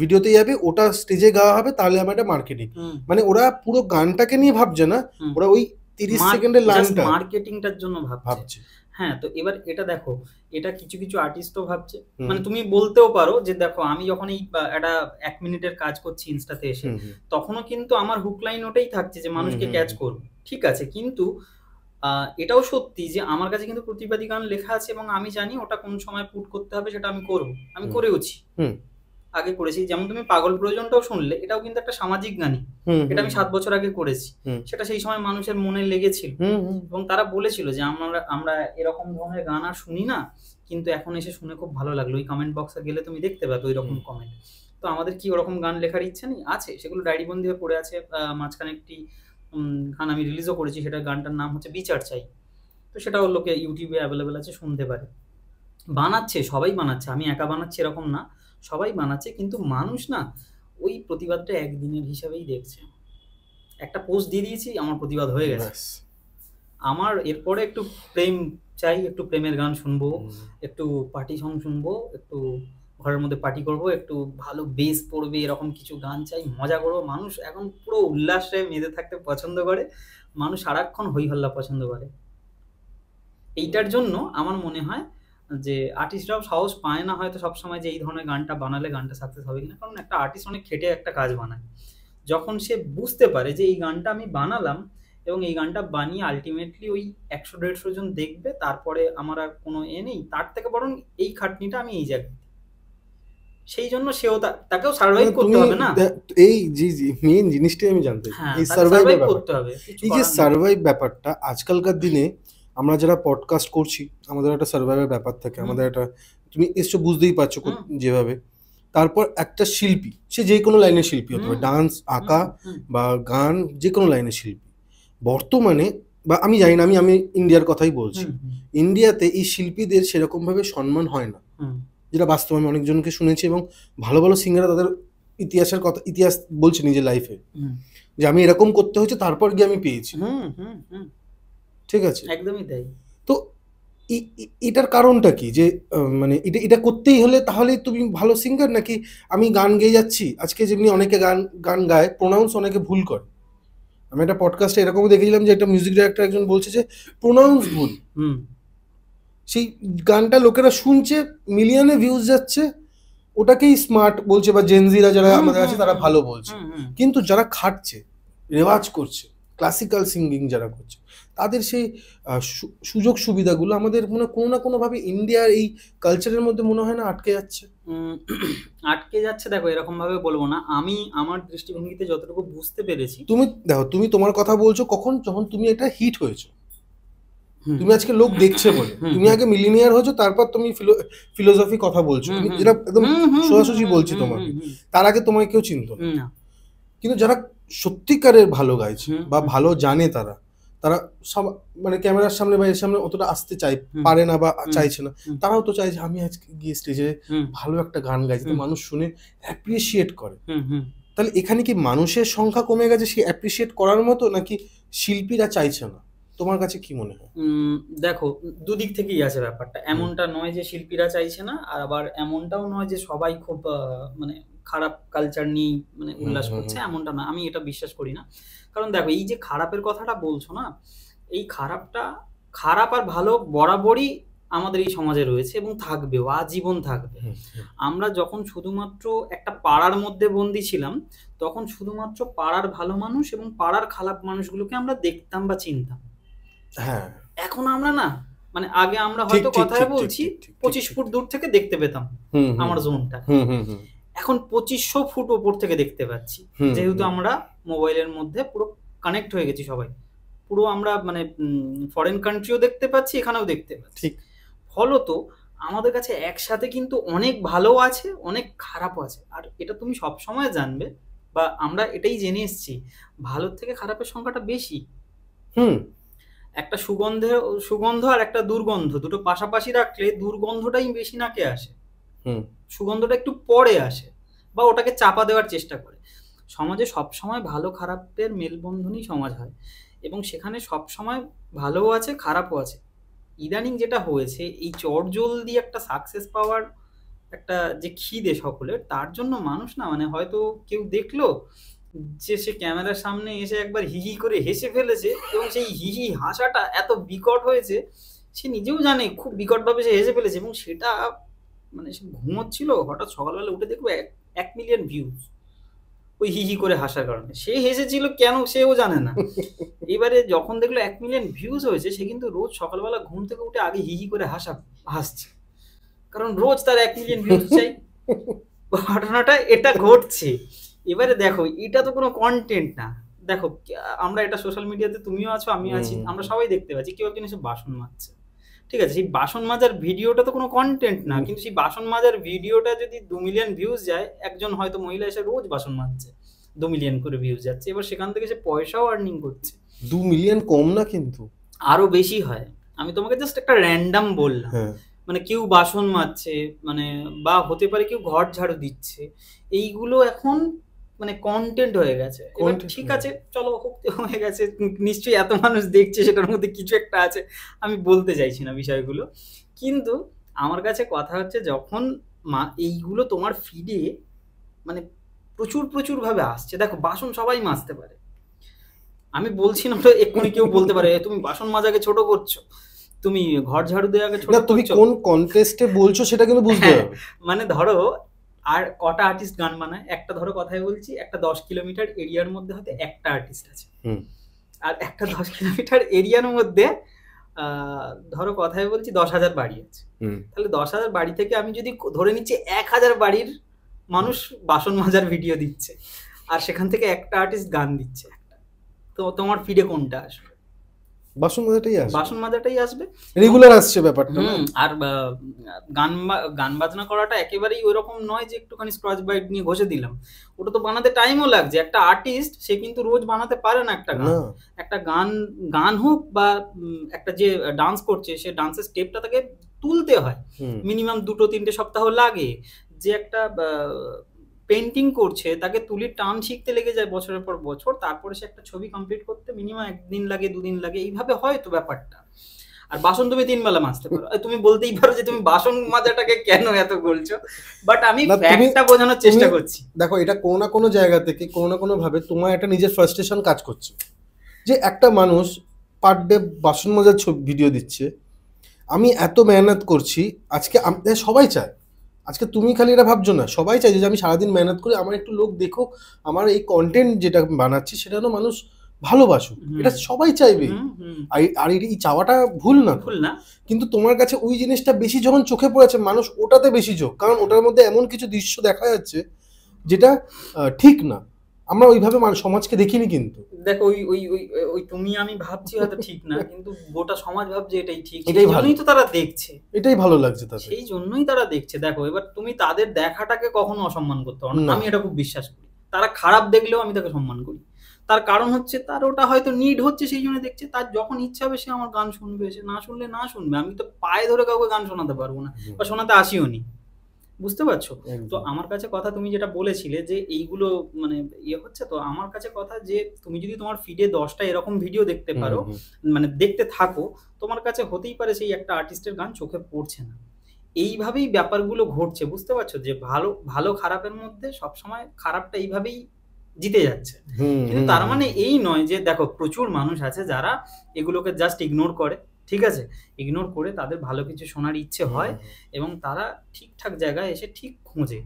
ভিডিওতে যাবে, ওটা স্টেজে গাওয়া হবে, তাহলে আমার এটা মার্কেটিং। হুম, মানে ওরা পুরো গানটাকে নিয়ে ভাবছে না, হুম। ওরা ওই 30 সেকেন্ডের জাস্ট লাইনটা মার্কেটিংটার জন্য ভাবছে। ভাবছে। হ্যাঁ, তো এবার এটা দেখো, এটা কিছু কিছু আর্টিস্টও ভাবছে। হুম। মানে তুমি বলতেও পারো যে দেখো আমি যখন এই একটা 1 মিনিটের কাজ করছি ইনস্টাতে এসে, হুম, হুম, তখনও কিন্তু আমার হুক লাইন ওটাই থাকছে যে মানুষকে হুম, ক্যাচ হুম। করবো, ঠিক আছে? কিন্তু এটাও সত্যি যে আমার কাছে কিন্তু প্রতিবাদী গান লেখা আছে এবং আমি জানি ওটা কোন সময় পুট করতে হবে, সেটা আমি করবো, আমি হুম। করেওছি, হুম, আগে করেছি। যেমন তুমি পাগল প্রয়োজনটাও শুনলে, এটাও কিন্তু একটা সামাজিক গানই। হুম, এটা আমি 7 বছর আগে করেছি। হুম, সেটা সেই সময় মানুষের মনে লেগেছিল হুম, হুম। এবং তারা বলেছিল যে আমরা আমরা এরকম ধরনের গান আর শুনি না, কিন্তু এখন এসে শুনে খুব ভালো লাগলো। ওই কমেন্ট বক্সে গেলে তুমি দেখতে পাবে ওই রকম কমেন্ট। তো আমাদের কি ওরকম গান লেখার ইচ্ছা নেই? আছে, সেগুলো ডায়েরিবন্দি হয়ে পড়ে আছে। মাঝখানে একটি গান আমি রিলিজও করেছি, সেটা গানটার নাম হচ্ছে বিচার চাই। তো সেটাও লোকে ইউটিউবে অ্যাভেলেবেল আছে, শুনতে পারে। বানাচ্ছে, সবাই বানাচ্ছে, আমি একা বানাচ্ছি এরকম না, সবাই বানাচ্ছে, কিন্তু মানুষ না ওই প্রতিবাদটা একদিনের হিসাবেই দেখছে। একটা পোস্ট দিয়ে দিয়েছি, আমার প্রতিবাদ হয়ে গেছে। ব্যাস। আমার এরপরে একটু প্রেম চাই, একটু প্রেমের গান শুনবো, হুম। একটু পার্টি সং শুনবো, একটু ঘরের মধ্যে পার্টি করবো, একটু ভালো বেস পড়বে, এরকম কিছু গান চাই, মজা করবো। মানুষ এখন পুরো উল্লাসে মেতে থাকতে পছন্দ করে, মানুষ সারাক্ষণ হই হল্লা পছন্দ করে। এইটার জন্য আমার মনে হয় যে আর্টিস্টরাও সাহস পায় না হয়তো সবসময় যে এই ধরনের গানটা বানালে গানটা সাকসেস হবে কিনা, কারণ একটা আর্টিস্ট অনেক খেটে একটা কাজ বানায়। যখন সে বুঝতে পারে যে এই গানটা আমি বানালাম এবং এই গানটা বানিয়ে আলটিমেটলি ওই 100-150 জন দেখবে, তারপরে আমার আর কোনো নেই, তার থেকে বরং এই খাটনিটা আমি এই জায়গায়, সেই জন্য সেও তাকেও সার্ভাইভ মানে করতে তুমি হবে না। এই যে মেইন জিনিসটাই আমি জানতে চাই, হ্যাঁ, এই তাকে সার্ভাইভ সার্ভাইভ ব্যাপার, করতে হবে, কিছু এই যে করার নেই। সার্ভাইভ ব্যাপারটা আজকালকার দিনে আমরা যারা পডকাস্ট করছি, আমাদের একটা সার্ভাইভের ব্যাপার থাকে, আমাদের একটা, তুমি এসছো বুঝতেই পারছো যেভাবে। তারপর একটা শিল্পী, সে যে কোনো লাইনের শিল্পী হতে পারে, ডান্স, আঁকা বা গান, যে কোনো লাইনের শিল্পী বর্তমানে, বা আমি জানি না, আমি ইন্ডিয়ার কথাই বলছি, ইন্ডিয়াতে এই শিল্পীদের সেরকম ভাবে সম্মান হয় না, যেটা বাস্তবে আমি অনেকজনকে শুনেছি, এবং ভালো ভালো সিঙ্গাররা তাদের ইতিহাস বলছে নিজের লাইফে, যে আমি এরকম করতে হয়েছে, তারপর গিয়ে আমি পেয়েছি। ঠিক আছে, একদমই তাই। তো এটার কারণটা কি, যে মানে এটা করতেই হলে তাহলেই তুমি ভালো সিঙ্গার, নাকি আমি গান গেয়ে যাচ্ছি? আজকে যেমনি অনেকে গান গায়, প্রোনাউন্স অনেকে ভুল করে। আমি একটা পডকাস্টে এরকমও দেখেছিলাম যে একটা মিউজিক ডাইরেক্টর একজন বলছে যে প্রোনাউন্স ভুল, সেই গানটা লোকেরা শুনছে, মিলিয়নে ভিউজ যাচ্ছে, ওটাকেই স্মার্ট বলছে, বা জেনজিরা যারা আমাদের আছে তারা ভালো বলছে। কিন্তু যারা খাটছে, রেওয়াজ করছে, ক্লাসিক্যাল সিঙ্গিং যারা করছে, তাদের সেই সুযোগ সুবিধাগুলো আমাদের মনে কোনো না কোনোভাবে ইন্ডিয়ার এই কালচারের মধ্যে মনে হয় না আটকে যাচ্ছে। আটকে যাচ্ছে, দেখো এরকম ভাবে বলবো না, আমি আমার দৃষ্টিভঙ্গিতে যতটুকু বুঝতে পেরেছি। তুমি দেখো, তুমি তোমার কথা বলছো কখন, যখন তুমি এটা হিট হয়েছো, তুমি আজকে লোক দেখছে বলে, তুমি আগে মিলিনিয়ার হয়েছো, তারপর তুমি ফিলোসফি কথা বলছো, যেটা একদম সোজাসুজি বলছি তোমাকে, তার আগে তোমায় কেউ চিনতো না। কিন্তু যারা সত্যিকারের ভালো গাইছে বা ভালো জানে, তারা সব মানে ক্যামেরার সামনে বা এর সামনে অতটা আসতে পারে না বা চাইছে না, তারাও তো চায় যে আমি আজকে গিয়ে স্টেজে ভালো একটা গান গাই, যাতে মানুষ শুনে অ্যাপ্রিসিয়েট করে। তাহলে এখানে কি মানুষের সংখ্যা কমে গেছে সে অ্যাপ্রিসিয়েট করার মতো, নাকি শিল্পীরা চাইছে না? তোমার কাছে কি মনে হয়? দেখো, দুদিক থেকেই আছে ব্যাপারটা। এমনটা নয় যে শিল্পীরা চাইছে না, আর আবার এমনটাও নয় যে সবাই খুব মানে খারাপ কালচার নিয়ে মানে উল্লাস করছে, এমনটা না, আমি এটা বিশ্বাস করি না। কারণ দেখো এই যে খারাপের কথাটা বলছো না, এই খারাপটা, খারাপ আর ভালো বরাবরই আমাদের এই সমাজে রয়েছে এবং থাকবেও, আজীবন থাকবে। আমরা যখন শুধুমাত্র একটা পাড়ার মধ্যে বন্দি ছিলাম, তখন শুধুমাত্র পাড়ার ভালো মানুষ এবং পাড়ার খারাপ মানুষগুলোকে আমরা দেখতাম বা চিনতাম। হ্যাঁ, এখন আমরা না, মানে আগে আমরা হয়তো কথায় বলছি 25 ফুট দূর থেকে দেখতে পেতাম আমার জোনটা, এখন 2500 ফুট ওপর থেকে দেখতে পাচ্ছি, যেহেতু আমরা মোবাইলের মধ্যে পুরো কানেক্ট হয়ে গেছি সবাই, পুরো আমরা মানে ফরেন কান্ট্রিও দেখতে পাচ্ছি, এখানেও দেখতে পাচ্ছি। ফলত আমাদের কাছে একসাথে কিন্তু অনেক ভালো আছে, অনেক খারাপও আছে। আর এটা তুমি সব সময় জানবে, বা আমরা এটাই জেনে এসেছি, ভালোর থেকে খারাপের সংখ্যাটা বেশি। একটা সুগন্ধ আর একটা দুর্গন্ধ, দুটো পাশাপাশি রাখলে দুর্গন্ধটাই বেশি নাকে আসে, সুগন্ধটা একটু পরে আসে বা ওটাকে চাপা দেওয়ার চেষ্টা করে। সমাজে সবসময় ভালো খারাপের মেলবন্ধনই সমাজ হয়, এবং সেখানে সবসময় ভালোও আছে খারাপও আছে। ইদানিং যেটা হয়েছে, এই চটজলদি একটা সাকসেস পাওয়ার একটা যে খিদে সকলের, তার জন্য মানুষ না, মানে হয়তো কেউ দেখলো যে সে ক্যামেরার সামনে এসে একবার হিহি করে হেসে ফেলেছে, এবং সেই হিহি হাসাটা এত বিকট হয়েছে, সে নিজেও জানে খুব বিকটভাবে সে হেসে ফেলেছে, এবং সেটা মানে সে ঘুমোচ্ছিল, হঠাৎ সকালবেলা উঠে দেখবে 1 মিলিয়ন ভিউজ ওই হিহি করে হাসার কারণে। সে হেসেছিল কেন সেও জানে না। এবারে যখন দেখলো 1 মিলিয়ন ভিউজ হয়েছে, সে কিন্তু রোজ সকালবেলা ঘুম থেকে উঠে আগে হিহি করে হাসছে, কারণ রোজ তার 1 মিলিয়ন ভিউজ চাই। ঘটনাটা এটা ঘটছে। এবারে দেখো, এটা তো কোনো কন্টেন্ট না। দেখো আমরা এটা সোশ্যাল মিডিয়াতে, তুমিও আছো আমিও আছি, আমরা সবাই দেখতে পাচ্ছি কেউ একজন এসে বাসন মাজছে, ঠিক আছে, সেই বাসন মাজার ভিডিওটা তো কোনো কন্টেন্ট না, কিন্তু সেই বাসন মাজার ভিডিওটা যদি 2 মিলিয়ন ভিউজ যায়, একজন হয়তো মহিলা এসে রোজ বাসন মাজছে, 2 মিলিয়ন করে ভিউজ যাচ্ছে, এবার সেখান থেকে সে পয়সাও আর্নিং করছে। 2 মিলিয়ন কম না, কিন্তু আরো বেশি হয়। আমি তোমাকে জাস্ট একটা র্যান্ডাম বললাম, মানে কেউ বাসন মাজছে, মানে বা হতে পারে কেউ ঘর ঝাড়ু দিচ্ছে, এইগুলো এখন মানে কন্টেন্ট হয়ে গেছে। ঠিক আছে, চলো হয়ে গেছে, নিশ্চয়ই এত মানুষ দেখছে, সেটার মধ্যে কিছু একটা আছে, আমি বলতে চাইছি না বিষয়গুলো। কিন্তু আমার কাছে কথা হচ্ছে, যখন এইগুলো তোমার ফিডে মানে প্রচুর ভাবে আসছে, দেখো বাসন সবাই মাজতে পারে, আমি বলছি না তো এক্ষুনি কেউ বলতে পারে তুমি বাসন মাজাকে ছোট করছো, তুমি ঘর ঝাড়ু দেওয়াকে ছোট করছো, তুমি কোন কনটেস্টে বলছো সেটা কিন্তু বুঝতে হবে। মানে ধরো আর কটা আর্টিস্ট গান বানায়, একটা ধরো কথাই বলছি, একটা 10 কিলোমিটার এরিয়ার মধ্যে হয়তো একটা আর্টিস্ট আছে, আর একটা 10 কিলোমিটার এরিয়ার মধ্যে ধরো কথাই বলছি 10,000 বাড়ি আছে। তাহলে 10,000 বাড়ি থেকে আমি যদি ধরে নিচ্ছি 1,000 বাড়ির মানুষ বাসন মাজার ভিডিও দিচ্ছে, আর সেখান থেকে একটা আর্টিস্ট গান দিচ্ছে, তো তোমার ফিডে কোনটা আসবে? বাসন মাজাটাই আসবে, রেগুলার আসছে ব্যাপারটা। আর গান বাজনা করাটা একেবারেই ওইরকম নয় যে একটুখানি স্ক্রচ বাইট নিয়ে ঘষে দিলাম, ওটা তো বানাতে টাইমও লাগছে। একটা আর্টিস্ট সে কিন্তু রোজ বানাতে পারে না একটা গান হোক বা একটা যে ডান্স করছে, সে ডান্সের স্টেপটা তাকে তুলতে হয়, মিনিমাম 2-3 সপ্তাহ লাগে। যে একটা পেন্টিং করছে, তাকে তুলির টান শিখতে লেগে যায় বছরের পর বছর, তারপরে সে একটা ছবি কমপ্লিট করতে মিনিমাম 1 দিন লাগে, 2 দিন লাগে, এইভাবে হয় তো ব্যাপারটা। আর বাসন তুমি 3 বেলা মাজতে পারো, তুমি বলতেই পারো যে তুমি বাসন মাজাটাকে কেন এত বলছো, বাট আমি ফ্যাক্টটা বোঝানোর চেষ্টা করছি। দেখো, এটা কোনো না কোনো জায়গা থেকে কোনো না কোনো ভাবে তোমার একটা নিজের ফ্রাস্ট্রেশন কাজ করছে, যে একটা মানুষ পার ডে বাসন মাজার ভিডিও দিচ্ছে, আমি এত মেহনত করছি, আজকে সবাই চায়, আজকে তুমি খালি এটা ভাবছো না, সবাই চাই যে আমি সারাদিন মেহনত করি, আমার একটু লোক দেখুক, আমার এই কন্টেন্ট যেটা বানাচ্ছি সেটা যেন মানুষ ভালোবাসুক, এটা সবাই চাইবে। আর এই চাওয়াটা ভুল না, কিন্তু তোমার কাছে ওই জিনিসটা বেশি যখন চোখে পড়েছে, মানুষ ওটাতে বেশি ঝোঁক, কারণ ওটার মধ্যে এমন কিছু দৃশ্য দেখা যাচ্ছে যেটা ঠিক না। আমরা ওইভাবে সমাজকে দেখিনি, কিন্তু দেখো ওই তুমি আমি ভাবছি হয়তো ঠিক না, কিন্তু গোটা সমাজ ভাবছে এটাই ঠিক, এটাই ভালোই তো তারা দেখছে, এটাই ভালো লাগছে তাদের, সেই জন্যই তারা দেখছে। দেখো এবার তুমি তাদের দেখাটাকে কখনো অসম্মান করতে পারো না, আমি এটা খুব বিশ্বাস করি। তারা খারাপ দেখলেও আমি তাকে সম্মান করি, তার কারণ হচ্ছে তার ওটা হয়তো নিড হচ্ছে, সেই জন্য দেখছে। তার যখন ইচ্ছা হবে সে আমার গান শুনবে, সে না শুনলে না শুনবে, আমি তো পায়ে ধরে কাউকে গান শোনাতে পারবো না বা শোনাতে আসিও নি, বুঝতে পারছো? তো আমার কাছে কথা, তুমি যেটা বলেছিলে যে এইগুলো মানে হচ্ছে, তো আমার কাছে কথা যে তুমি যদি তোমার ফিডে 10টা এরকম ভিডিও দেখতে পারো, মানে দেখতে থাকো, তোমার কাছে হতেই পারে সেই একটা আর্টিস্টের গান চোখে পড়ছে না। এইভাবেই ব্যাপারগুলো ঘটছে, বুঝতে পারছো? যে ভালো ভালো খারাপের মধ্যে সবসময় খারাপটা এইভাবেই জিতে যাচ্ছে। কিন্তু তার মানে এই নয় যে দেখো প্রচুর মানুষ আছে যারা এগুলোকে জাস্ট ইগনোর করে, ঠিক আছে? ইগনোর করে তাদের ভালো কিছু শোনার ইচ্ছে হয় এবং তারা ঠিকঠাক জায়গায় এসে ঠিক খোঁজে।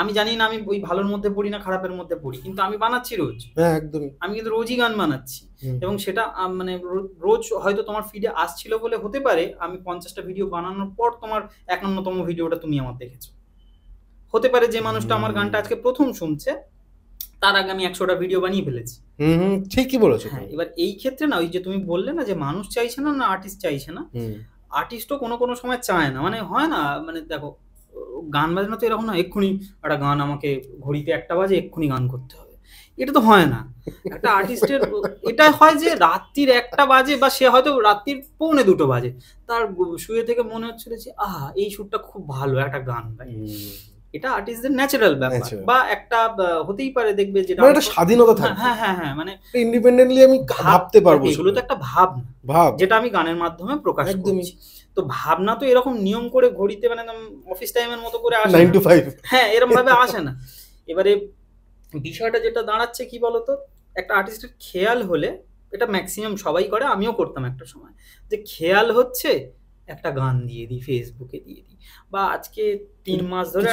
আমি জানি না আমি ওই ভালোর মধ্যে পড়ি না খারাপের মধ্যে পড়ি, কিন্তু আমি বানাচ্ছি রোজ। হ্যাঁ একদমই। আমি কিন্তু রোজই গান বানাচ্ছি এবং সেটা মানে রোজ হয়তো তোমার ফিডে আসছিল বলে হতে পারে আমি 50টা ভিডিও বানানোর পর তোমার 51তম ভিডিওটা তুমি আমার দেখেছো। হতে পারে যে মানুষটা আমার গানটা আজকে প্রথম শুনছে তার আগে আমি 100টা ভিডিও বানিয়ে ফেলেছি। ঠিকই বলেছো। হ্যাঁ, এবার এই ক্ষেত্রে না ওই যে তুমি বললে না যে মানুষ চাইছে না, না আর্টিস্ট চাইছে না, আর্টিস্টও কোনো সময় চায় না। মানে হয় না, মানে দেখো গান বাজনা তো এরকম না এক্ষুনি একটা গান আমাকে ঘড়িতে 1টা বাজে এক্ষুনি গান করতে হবে, এটা তো হয় না। একটা আর্টিস্টের এটা হয় যে রাত্রির 1টা বাজে বা সে হয়তো রাত্রির 1:45 বাজে, তার শুয়ে থেকে মনে হচ্ছিল যে আহা এই সুরটা খুব ভালো, একটা গান গাই। এটা আর্টিস্টদের ন্যাচারাল ব্যাপার। বা একটা হতেই পারে দেখবে যেটা মানে একটা স্বাধীনতা থাকে। হ্যাঁ হ্যাঁ হ্যাঁ, মানে ইন্ডিপেন্ডেন্টলি আমি ভাবতে পারবো। এগুলো তো একটা ভাবনা যেটা আমি গানের মাধ্যমে প্রকাশ করছি। তো ভাবনা তো এরকম নিয়ম করে ঘড়িতে মানে অফিস টাইমের মতো করে আসে 9 to 5, হ্যাঁ এরকম ভাবে আসে না। এবারে বিষয়টা যেটা দাঁড়াচ্ছে কি বলতো, একটা আর্টিস্টের খেয়াল হলে, এটা ম্যাক্সিমাম সবাই করে, আমিও করতাম একটা সময়, যে খেয়াল হচ্ছে একটা গান দিয়ে দিই, ফেসবুকে দিয়ে দিই, বা আজকে 3 মাস ধরে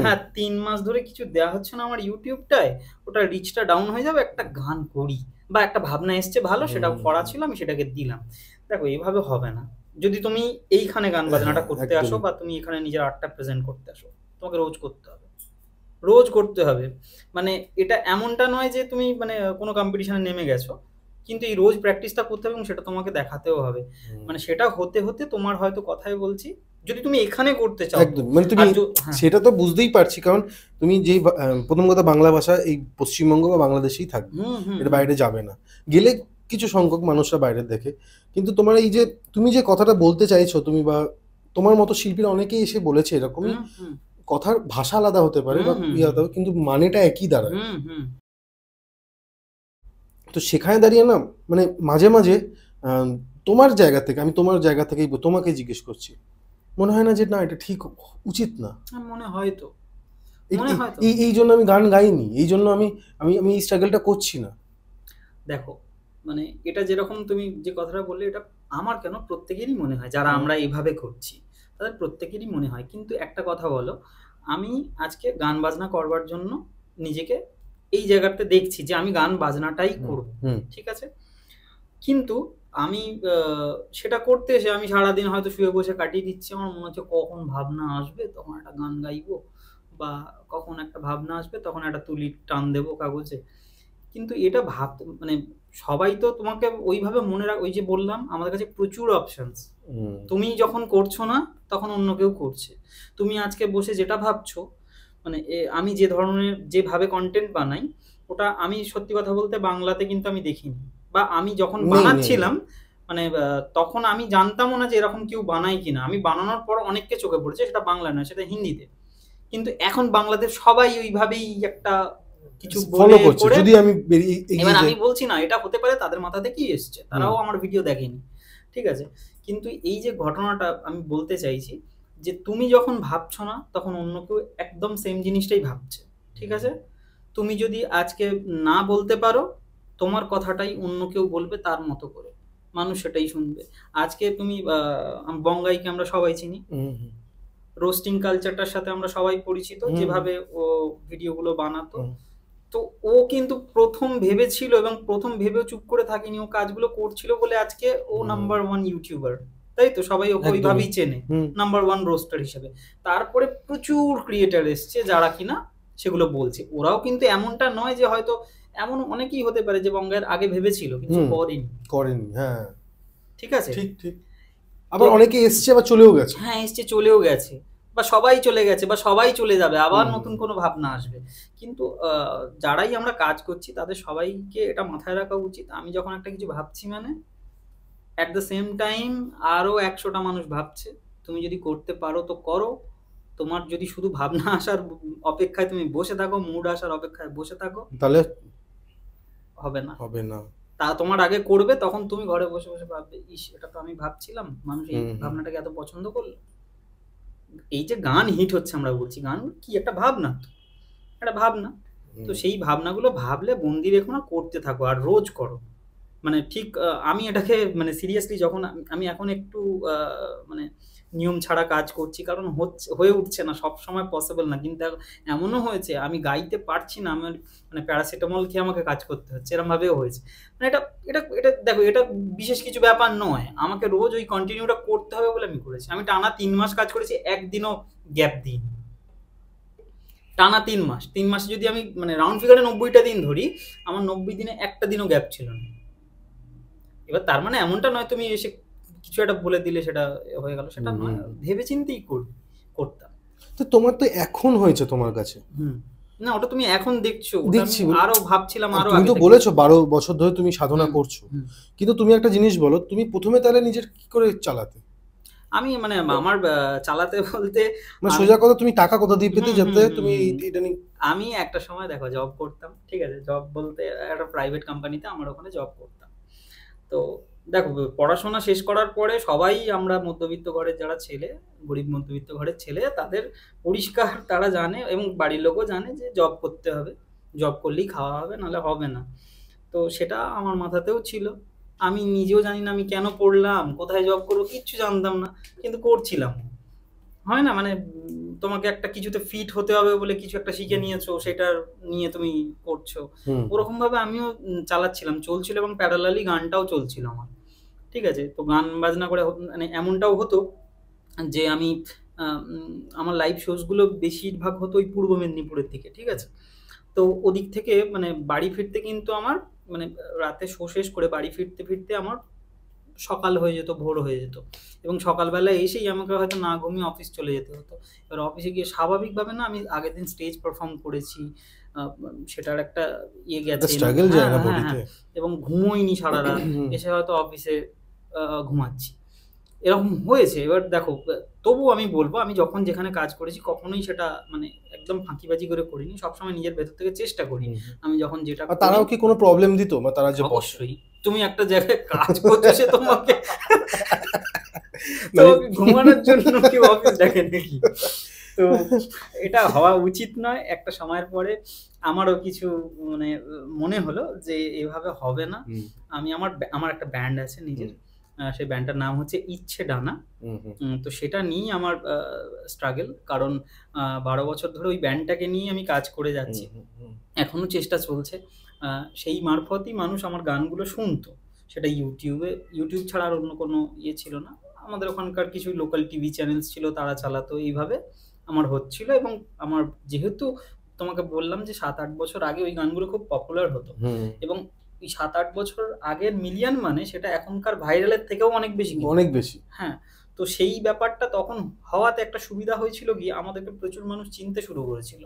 হ্যাঁ 3 মাস ধরে কিছু দেওয়া হচ্ছে না আমার ইউটিউবটায়, ওটা রিচটা ডাউন হয়ে যাবে, একটা গান করি, বা একটা ভাবনা এসছে ভালো, সেটা করা ছিল আমি সেটাকে দিলাম। দেখো এইভাবে হবে না। যদি তুমি এইখানে গান বাজনাটা করতে আসো বা তুমি এখানে নিজের আর্টটা প্রেজেন্ট করতে আসো, তোমাকে রোজ করতে হবে, রোজ করতে হবে। মানে এটা এমনটা নয় যে তুমি মানে কোনো কম্পিটিশনে নেমে গেছো, কিন্তু এই রোজ প্র্যাকটিসটা করতে হবে এবং সেটা তোমাকে দেখাতেও হবে। মানে সেটা হতে হতে তোমার হয়তো, কথাই বলছি, যদি তুমি এখানে করতে চাও একদম, মানে তুমি সেটা তো বুঝতেই পারছি, কারণ তুমি যে প্রথম কথা বাংলা ভাষা এই পশ্চিমবঙ্গ বা বাংলাদেশেই থাকবে, এটা বাইরে যাবে না। গেলে কিছু সংখ্যক মানুষরা বাইরে দেখে, কিন্তু তোমার এই যে তুমি যে কথাটা বলতে চাইছো, তুমি বা তোমার মতো শিল্পীরা অনেকেই এসে বলেছে এরকমই, কথার ভাষা আলাদা হতে পারে বা ইয়ে হতে পারে, কিন্তু মানেটা একই দাঁড়ায়। তো সেখানে দাঁড়িয়ে না মানে মাঝে মাঝে তোমার জায়গা থেকে, আমি তোমার জায়গা থেকেই তোমাকে জিজ্ঞেস করছি, মনে হয় না যে না এটা ঠিক উচিত না? মনে হয় তো, এই জন্য আমি গান গাইনি, এই জন্য আমি আমি আমি এই স্ট্রাগলটা করছি না। দেখো মানে এটা যেরকম তুমি যে কথাটা বললে, এটা আমার কেন প্রত্যেকেরই মনে হয়, যারা আমরা এইভাবে করছি তাদের প্রত্যেকেরই মনে হয়। কিন্তু একটা কথা বলো, আমি আজকে গান বাজনা করবার জন্য নিজেকে এই জায়গাতে দেখছি যে আমি গান বাজনাটাই করব, ঠিক আছে? কিন্তু আমি সেটা করতে এসে আমি সারাদিন হয়তো শুয়ে বসে কাটিয়ে দিচ্ছি, আমার মনে হচ্ছে কখন ভাবনা আসবে তখন একটা গান গাইবো, বা কখন একটা ভাবনা আসবে তখন একটা তুলি টান দেবো কাগজে। কিন্তু এটা ভাবতে মানে সবাই তো তোমাকে ওইভাবে মনে রাখ, ওই যে বললাম আমাদের কাছে প্রচুর অপশনস, তুমি যখন করছো না তখন অন্য কেউ করছে। তুমি আজকে বসে যেটা ভাবছো, মানে আমি যে ধরনের যেভাবে কন্টেন্ট বানাই, ওটা আমি সত্যি কথা বলতে বাংলাতে কিন্তু আমি দেখিনি, বা আমি যখন বানাচ্ছিলাম মানে তখন আমি জানতামও না যে এরকম কেউ বানায় কিনা। আমি বানানোর পর অনেককে চোখে পড়েছে, সেটা বাংলা নয়, সেটা হিন্দিতে। কিন্তু এখন বাংলাদেশ সবাই ওইভাবেই একটা কিছু ফলো করছে। যদি আমি এবার আমি বলছি না এটা হতে পারে তাদের মাথা থেকেই এসছে, তারাও আমার ভিডিও দেখেনি, ঠিক আছে? কিন্তু এই যে ঘটনাটা আমি বলতে চাইছি, যে তুমি যখন ভাবছো না তখন অন্য কেউ একদম সেম জিনিসটাই ভাবছে, ঠিক আছে? তুমি যদি আজকে না বলতে পারো, তোমার কথাটাই অন্য কেউ বলবে তার মতো করে, মানুষ সেটাই শুনবে। আজকে তুমি বঙ্গাইকে আমরা সবাই চিনি, রোস্টিং কালচারটার সাথে আমরা সবাই পরিচিত, যেভাবে ও ভিডিওগুলো বানাতো। তো ও কিন্তু প্রথম ভেবেছিল এবং প্রথম ভেবেও চুপ করে থাকেনি, ও কাজগুলো করছিল বলে আজকে ও নাম্বার 1 ইউটিউবার, তাই তো? সবাই ওকে ওইভাবেই চেনে, নাম্বার 1 রোস্টার হিসেবে। তারপরে প্রচুর ক্রিয়েটার এসছে যারা কিনা সেগুলো বলছে। ওরাও কিন্তু এমনটা নয় যে হয়তো, এমন অনেকেই হতে পারে যে বঙ্গের আগে ভেবেছিল কিন্তু করেনি। হ্যাঁ ঠিক আছে, ঠিক ঠিক। আবার অনেকে এসছে আবার চলেও গেছে। হ্যাঁ এসছে চলেও গেছে, বা সবাই চলে গেছে, বা সবাই চলে যাবে, আবার নতুন কোনো ভাবনা আসবে। কিন্তু যারাই আমরা কাজ করছি তাদের সবাইকে এটা মাথায় রাখা উচিত, আমি যখন একটা কিছু ভাবছি মানে অ্যাট দ্য সেম টাইম আরো 100টা মানুষ ভাবছে। তুমি যদি করতে পারো তো করো, তোমার যদি শুধু ভাবনা আসার অপেক্ষায় তুমি বসে থাকো, মুড আসার অপেক্ষায় বসে থাকো, তাহলে হবে না। তা তোমার আগে করবে, তখন তুমি ঘরে বসে বসে ভাববে, ইস এটা তো আমি ভাবছিলাম, মানুষ এই ভাবনাটাকে এত পছন্দ করলো। এই যে গান হিট হচ্ছে আমরা বলছি, গান কি একটা ভাবনা, একটা ভাবনা। তো সেই ভাবনাগুলো ভাবলে বন্দি রেখো না, করতে থাকো আর রোজ করো। মানে ঠিক আমি এটাকে মানে সিরিয়াসলি যখন আমি এখন একটু মানে নিয়ম ছাড়া কাজ করছি, কারণ হয়ে উঠছে না, সব সময় পসিবল না। কিন্তু এমনও হয়েছে আমি গাইতে পারছি না, আমার মানে প্যারাসিটামল খেয়ে আমাকে কাজ করতে হচ্ছে, এরকম ভাবেও হয়েছে। মানে এটা এটা এটা দেখো, এটা বিশেষ কিছু ব্যাপার নয়, আমাকে রোজ ওই কন্টিনিউটা করতে হবে বলে আমি করেছি। আমি টানা 3 মাস কাজ করেছি, একদিনও গ্যাপ দিইনি, টানা 3 মাস। 3 মাসে যদি আমি মানে রাউন্ড ফিগারে 90টা দিন ধরি, আমার 90 দিনে একটা দিনও গ্যাপ ছিল না। এবার তার মানে এমনটা নয় তুমি এসে কিছু একটা বলে দিলে সেটা হয়ে গেল, সেটা নয়, ভেবে চিন্তেই করতাম। তো তোমার তো এখন হয়েছে তোমার কাছে। না, ওটা তুমি এখন দেখছো, দেখছি, আরো ভাবছিলাম, আরো তুমি তো বলেছো 12 বছর ধরে তুমি সাধনা করছো, কিন্তু তুমি একটা জিনিস বলো, তুমি প্রথমে তাহলে নিজের কি করে চালাতে? আমি মানে আমার চালাতে বলতে মানে সোজা কথা, তুমি টাকা কোথা দিয়ে পেতে যাতে তুমি এটা নিয়ে? আমি একটা সময় দেখো জব করতাম, ঠিক আছে, জব বলতে একটা প্রাইভেট কোম্পানিতে আমার ওখানে জব করতাম। তো দেখো, পড়াশোনা শেষ করার পরে সবাই আমরা মধ্যবিত্ত ঘরের যারা ছেলে, গরিব মধ্যবিত্ত ঘরের ছেলে, তাদের পরিষ্কার তারা জানে এবং বাড়ির লোকও জানে যে জব করতে হবে, জব করলেই খাওয়া হবে, নাহলে হবে না। তো সেটা আমার মাথাতেও ছিল, আমি নিজেও জানি না আমি কেন পড়লাম, কোথায় জব করবো, কিচ্ছু জানতাম না, কিন্তু করছিলাম। হয় না, মানে তোমাকে একটা কিছুতে ফিট হতে হবে বলে কিছু একটা শিখে নিয়েছো, সেটা নিয়ে তুমি করছো, ওরকম ভাবে আমিও চালাচ্ছিলাম, চলছিল, এবং প্যারালালি গানটাও চলছিল আমার, ঠিক আছে। তো গান বাজনা করে মানে এমনটাও হতো যে আমি আমার লাইভ শোজগুলো বেশিরভাগ হতো ওই পূর্ব মেদিনীপুরের দিকে, ঠিক আছে। তো ওদিক থেকে মানে বাড়ি ফিরতে কিন্তু আমার মানে রাতে শো শেষ করে বাড়ি ফিরতে ফিরতে আমার সকাল হয়ে যেত, ভোর হয়ে যেত, এবং সকালবেলা এসেই আমাকে হয়তো না ঘুমিয়ে অফিস চলে যেতে হতো। এবার অফিসে গিয়ে স্বাভাবিকভাবে না, আমি আগের দিন স্টেজ পারফর্ম করেছি, সেটার একটা ইয়ে গেছে, এবং ঘুমোইনি সারা রাত, এসে হয়তো অফিসে ঘুমাচ্ছি, এরকম হয়েছে। এবার দেখো, তবু আমি বলবো, আমি যখন যেখানে কাজ করেছি কখনোই সেটা মানে একদম ফাঁকিবাজি করে করিনি, সবসময় নিজের ভেতর থেকে চেষ্টা করি। আমি যখন যেটা, তারাও কি কোনো প্রবলেম দিত? বা তারা যে অবশ্যই, তুমি একটা জায়গায় কাজ করছো, সে তোমাকে ঘুমানোর জন্য কি অফিস ডাকে নাকি? তো এটা হওয়া উচিত নয়। একটা সময়ের পরে আমারও কিছু মানে মনে হলো যে এভাবে হবে না। আমি আমার একটা ব্যান্ড আছে নিজের, সেই ব্যান্ডটার নাম হচ্ছে ইচ্ছে ডানা। তো সেটা নিয়েই আমার স্ট্রাগল, কারণ 12 বছর ধরে ওই ব্যান্ডটাকে নিয়ে আমি কাজ করে যাচ্ছি, এখনো চেষ্টা চলছে। সেই মারফতই মানুষ আমার গানগুলো শুনতো, সেটা ইউটিউব ছাড়া আর অন্য কোনো ইয়ে ছিল না। আমাদের ওখানকার কিছু লোকাল টিভি চ্যানেলস ছিল, তারা চালাতো, এইভাবে আমার হচ্ছিল। এবং আমার যেহেতু তোমাকে বললাম যে 7-8 বছর আগে ওই গানগুলো খুব পপুলার হতো, এবং ওই 7-8 বছর আগের মিলিয়ন মানে সেটা এখনকার ভাইরালের থেকেও অনেক বেশি, অনেক বেশি। হ্যাঁ, তো সেই ব্যাপারটা তখন হওয়াতে একটা সুবিধা হয়েছিল গিয়ে, আমাদেরকে প্রচুর মানুষ চিনতে শুরু করেছিল,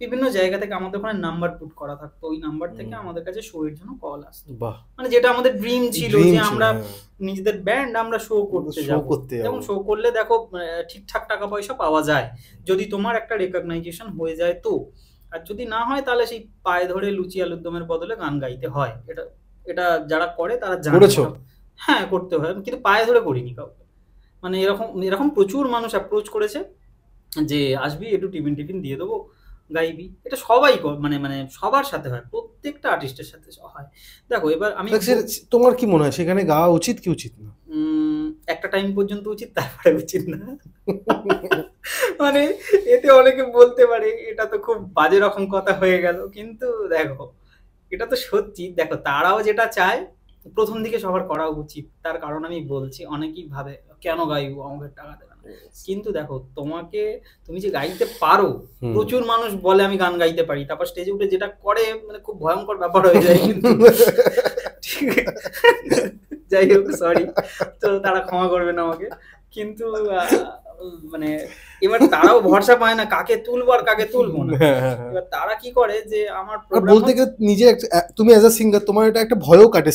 বিভিন্ন জায়গা থেকে আমাদের ওখানে নাম্বার পুট করা থাকতো, ওই নাম্বার থেকে আমাদের কাছে শো এর জন্য কল আসতো। মানে যেটা আমাদের ড্রিম ছিল যে আমরা নিজেদের ব্যান্ড আমরা শো করতে যাব, এবং শো করলে দেখো ঠিকঠাক টাকা পয়সা পাওয়া যায়, যদি তোমার একটা রেকগনাইজেশন হয়ে যায় তো। আর যদি না হয় তাহলে সেই পায়ে ধরে লুচি আলুর দমের বদলে গান গাইতে হয়। এটা যারা করে তারা জানে, হ্যাঁ করতে হয়, কিন্তু পায়ে ধরে করিনি কাউকে। মানে এরকম প্রচুর মানুষ অ্যাপ্রোচ করেছে যে আসবি একটু টিফিন দিয়ে দেবো, গাইবি। এটা সবাই মানে সবার সাথে হয়, প্রত্যেকটা আর্টিস্টের সাথে হয়। দেখো এবার আমি, তোমার কি মনে হয় সেখানে গাওয়া উচিত কি উচিত না? একটা টাইম পর্যন্ত উচিত, তারপরে উচিত না। মানে এতে অনেকে বলতে পারে এটা তো খুব বাজে রকম কথা হয়ে গেল, কিন্তু দেখো এটা তো সত্যি। দেখো তারাও যেটা চায় প্রথম দিকে সবার করা উচিত, তার কারণ আমি বলছি, অনেকেই ভাবে কেন গাইবো, আমাকে টাকা দেবে না। কিন্তু দেখো তুমি যে গাইতে পারো, প্রচুর মানুষ বলে আমি গান গাইতে পারি, তারপর স্টেজে উঠে যেটা করে মানে খুব ভয়ঙ্কর ব্যাপার হয়ে যায়। কিন্তু যাই হোক, সরি, তো তারা ক্ষমা করবেন আমাকে। কিন্তু মানে এবার তারাও ভরসা পায় না কাকে তুলবো আর কাকে তুলবো না। এবার তারা কি করে যে আমার বলতে গেলে নিজে তুমি অ্যাজ আ সিঙ্গার তোমার এটা একটা ভয়ও কাটে,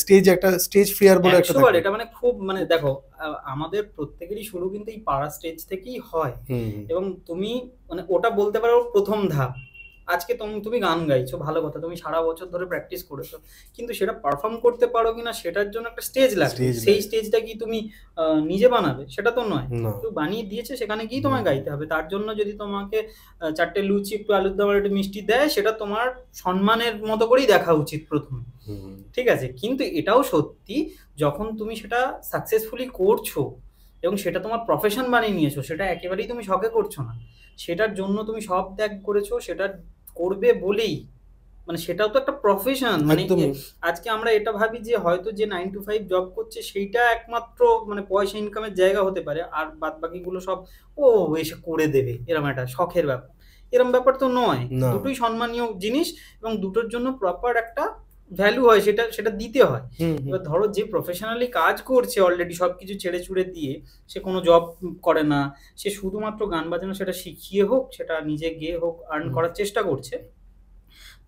স্টেজ ফিয়ার বলে একটা থাকে। এটা মানে খুব মানে দেখো আমাদের প্রত্যেকেরই শুরু কিন্তু এই পাড়া স্টেজ থেকেই হয়, এবং তুমি মানে ওটা বলতে পারো প্রথম ধাপ, আজকে তুমি গান গাইছো, ভালো কথা, তুমি সারা বছর ধরে প্র্যাকটিস করেছো, কিন্তু সেটা পারফর্ম করতে পারো কিনা সেটার জন্য একটা স্টেজ লাগবে। স্টেজ সেই লাগে। স্টেজটা কি তুমি নিজে বানাবে? সেটা তো নয়, না। কেউ বানিয়ে দিয়েছে, সেখানে গিয়ে তোমায় হুম। গাইতে হবে। তার জন্য যদি তোমাকে 4টে লুচি, একটু আলুর দম আর একটু মিষ্টি দেয়, সেটা তোমার সম্মানের মতো করেই দেখা উচিত প্রথমে, হুম। ঠিক আছে? কিন্তু এটাও সত্যি, যখন তুমি সেটা সাকসেসফুলি করছো এবং সেটা তোমার প্রফেশন বানিয়ে নিয়েছো, সেটা একেবারেই তুমি শখে করছো না, সেটার জন্য তুমি সব ত্যাগ করেছো, সেটা করবে বলেই, মানে সেটাও তো একটা প্রফেশন। মানে একদমই। আজকে আমরা এটা ভাবি যে হয়তো যে 9 to 5 জব করছে সেইটা একমাত্র মানে পয়সা ইনকামের জায়গা হতে পারে, আর বাদ বাকিগুলো সব ও এসে করে দেবে, এরম একটা শখের ব্যাপার। এরম ব্যাপার তো নয়, না। দুটোই সম্মানীয় জিনিস এবং দুটোর জন্য প্রপার একটা ভ্যালু হয়, সেটা সেটা দিতে হয়। হুম, হুম। এবার ধরো যে প্রফেশনালি কাজ করছে অলরেডি সবকিছু ছেড়ে ছুড়ে দিয়ে, সে কোনো জব করে না, সে শুধুমাত্র গান বাজানো সেটা শিখিয়ে হোক, সেটা নিজে গিয়ে হোক আর্ন হুম। করার চেষ্টা করছে,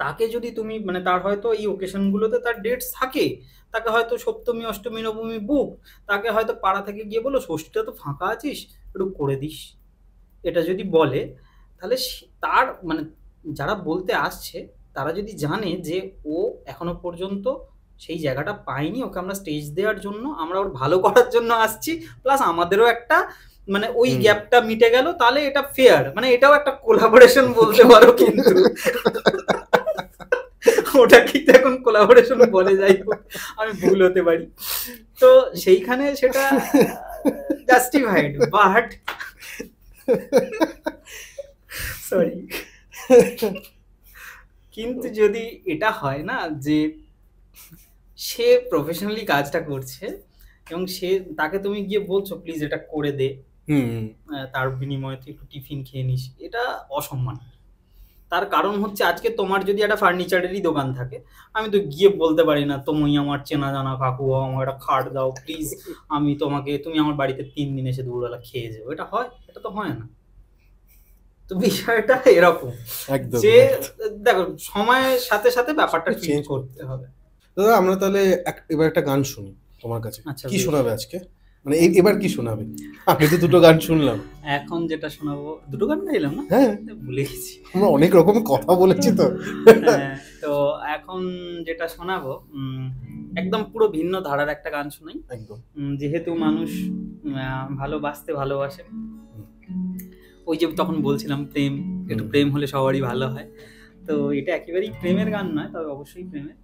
তাকে যদি তুমি মানে তার হয়তো এই ওকেশনগুলোতে তার ডেটস থাকে, তাকে হয়তো সপ্তমী অষ্টমী নবমী বুক, তাকে হয়তো পাড়া থেকে গিয়ে বলো ষষ্ঠীটা তো ফাঁকা আছিস, একটু করে দিস, এটা যদি বলে, তাহলে তার মানে যারা বলতে আসছে তারা যদি জানে যে ও এখনো পর্যন্ত সেই জায়গাটা পায়নি, ওকে আমরা স্টেজ দেওয়ার জন্য, আমরা ওর ভালো করার জন্য আসছি, প্লাস আমাদেরও একটা মানে ওই হুম। গ্যাপটা মিটে গেল, তাহলে এটা ফেয়ার, মানে এটাও একটা কোলাবোরেশন বলতে পারো। কিন্তু ওটা কিন্তু এখন কোলাবোরেশন বলে, যাই হোক আমি ভুল হতে পারি, তো সেইখানে সেটা জাস্টিফাইড, বাট সরি, কিন্তু যদি এটা হয় না যে সে প্রফেশনালি কাজটা করছে এবং তাকে তুমি গিয়ে বলছো প্লিজ এটা করে দে, হুম। তার বিনিময়ে তুই একটু টিফিন খেয়ে নিস, এটা অসম্মান। তার কারণ হচ্ছে আজকে তোমার যদি একটা ফার্নিচারেরই দোকান থাকে, আমি তো গিয়ে বলতে পারি না তুমি আমার চেনা জানা কাকু, আমার একটা খাট দাও প্লিজ, আমি তুমি আমার বাড়িতে 3 দিন এসে দুপুরবেলা খেয়ে যাবো, এটা হয়? এটা তো হয় না। তো বিষয়টা এরকম একদম, যে একদম। দেখো সময়ের সাথে সাথে ব্যাপারটা সবকিছু চেঞ্জ change করতে হবে। দাদা, আমরা তাহলে এবার একটা গান শুনি তোমার কাছে। আচ্ছা, কি বেশ। শোনাবে আজকে? মানে এবার কি শোনাবে? আমি তো দুটো গান শুনলাম। এখন যেটা শোনাবো, দুটো গান গাইলাম না? হ্যাঁ, ভুলে গেছি। আমরা অনেক রকমের কথা বলেছি তো। হ্যাঁ, তো এখন যেটা শোনাবো একদম পুরো ভিন্ন ধারার একটা গান শোনাই। একদম। যেহেতু মানুষ ভালোবাসতে ভালোবাসে, ওই যে তখন বলছিলাম প্রেম, একটু প্রেম হলে সবারই ভালো হয়, তো এটা একেবারেই প্রেমের গান নয়, তবে অবশ্যই প্রেমের,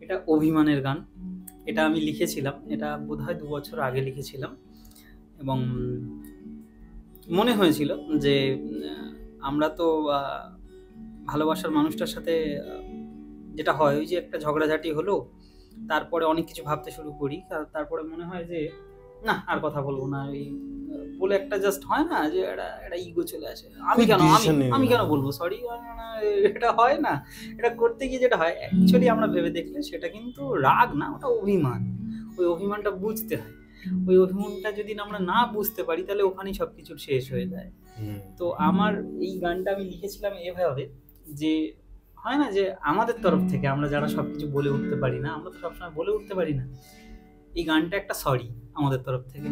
এটা অভিমানের গান। এটা আমি লিখেছিলাম, এটা বোধহয় 2 বছর আগে লিখেছিলাম, এবং মনে হয়েছিল যে আমরা তো ভালোবাসার মানুষটার সাথে যেটা হয় ওই যে একটা ঝগড়াঝাটি হলো, তারপরে অনেক কিছু ভাবতে শুরু করি, তারপরে মনে হয় যে না আর কথা বলবো না, ওই বলে একটা জাস্ট হয় না যে একটা ইগো চলে আসে, আমি Quick কেন আমি decision নিয়ে আমি নিলাম। কেন বলবো সরি, এটা হয় না। এটা করতে গিয়ে যেটা হয় অ্যাকচুয়ালি আমরা ভেবে দেখলে সেটা কিন্তু রাগ না, ওটা অভিমান। ওই অভিমানটা বুঝতে হয়, ওই অভিমানটা যদি আমরা না বুঝতে পারি তাহলে ওখানেই সবকিছু শেষ হয়ে যায়। তো আমার এই গানটা আমি লিখেছিলাম এভাবে যে হয় না যে আমাদের তরফ থেকে আমরা যারা সবকিছু বলে উঠতে পারি না, আমরা তো সবসময় বলে উঠতে পারি না, এই গানটা একটা সরি আমাদের তরফ থেকে।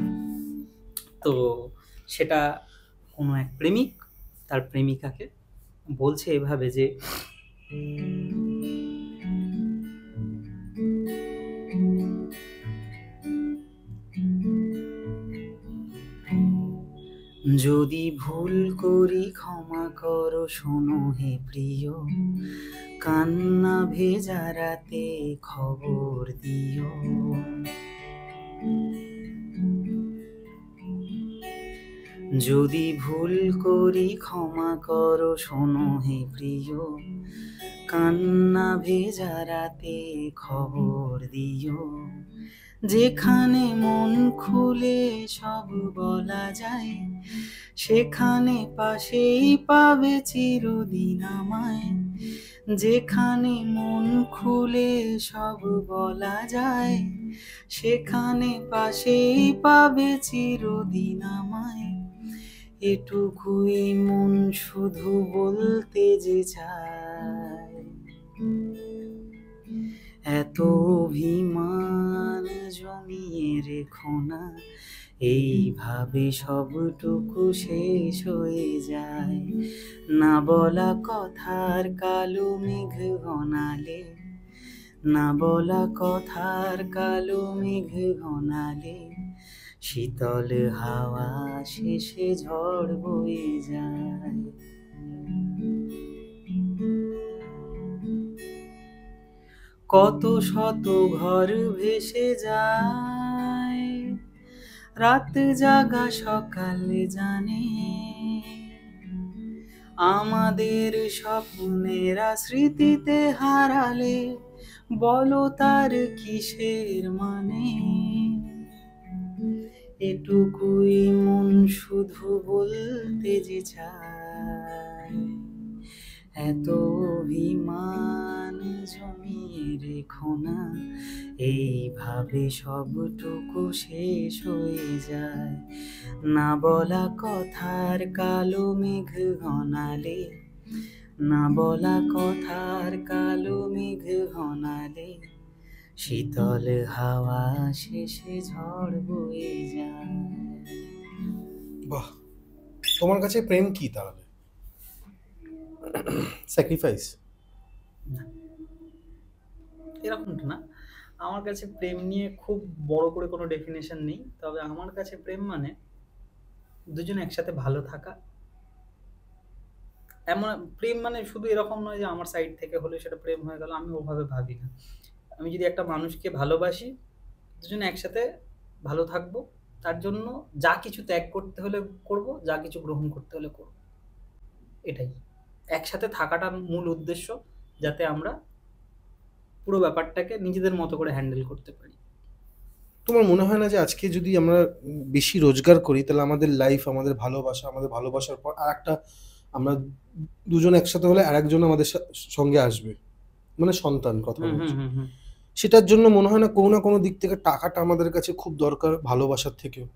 তো সেটা কোনো এক প্রেমিক তার প্রেমিকাকে বলছে এভাবে যে যদি ভুল করি ক্ষমা করো শোনো হে প্রিয়, কান্না ভেজা রাতে খবর দিও। যদি ভুল করি ক্ষমা করো শোনো হে প্রিয়, কান্না ভেজা রাতে খবর দিও। যেখানে মন খুলে সব বলা যায়, সেখানে পাশেই পাবে চিরদিন আমায়। যেখানে মন খুলে সব বলা যায়, সেখানে পাশেই পাবে চিরদিন আমায়। এটুকুই মন শুধু বলতে যে চায়, এত অভিমান জমিয়ে রেখো না, এইভাবে সবটুকু শেষ হয়ে যায়, না বলা কথার কালো মেঘ ঘনালে, না বলা কথার কালো মেঘ ঘনালে, শীতল হাওয়া শেষে ঝড় বয়ে যায়। কত শত ঘর ভেসে যায়, রাত জাগা সকাল জানে, আমাদের স্বপ্নেরা স্মৃতিতে হারালে, বলো তার কিসের মানে। এটুকুই মন শুধু বলতে যে চায়, এত অভিমান জমিয়ে রেখো না, এইভাবে সবটুকু শেষ হয়ে যায়, না বলা কথার কালো মেঘ ঘনালে, না বলা কথার কালো মেঘ ঘনালে, শীতল হাওয়া শেষে ঝড় বয়ে যায়। বাহ, তোমার কাছে প্রেম কি তাহলে? স্যাক্রিফাইস? এরকমটা না, আমার কাছে প্রেম নিয়ে খুব বড় করে কোনো ডেফিনেশন নেই, তবে আমার কাছে প্রেম মানে দুজন একসাথে ভালো থাকা। এমন প্রেম মানে শুধু এরকম নয় যে আমার সাইড থেকে হলে সেটা প্রেম হয়ে গেল, আমি ওভাবে ভাবি না। আমি যদি একটা মানুষকে ভালোবাসি, দুজনে একসাথে ভালো থাকবো, তার জন্য যা কিছু ত্যাগ করতে হলে করব, যা কিছু গ্রহণ করতে হলে করব, এটাই। একসাথে থাকাটা মূল উদ্দেশ্য, যাতে আমরা পুরো ব্যাপারটাকে নিজেদের মতো করে হ্যান্ডেল করতে পারি। তোমার মনে হয় না যে আজকে যদি আমরা বেশি রোজগার করি, তাহলে আমাদের লাইফ, আমাদের ভালোবাসা, আমাদের ভালোবাসার পর আর একটা, আমরা দুজন একসাথে হলে আর একজন আমাদের সঙ্গে আসবে, মানে সন্তান কথা বলছি, সেটার জন্য মনে হয় না কোনো না কোনো দিক থেকে টাকাটা আমাদের কাছে খুব দরকার ভালোবাসার থেকেও?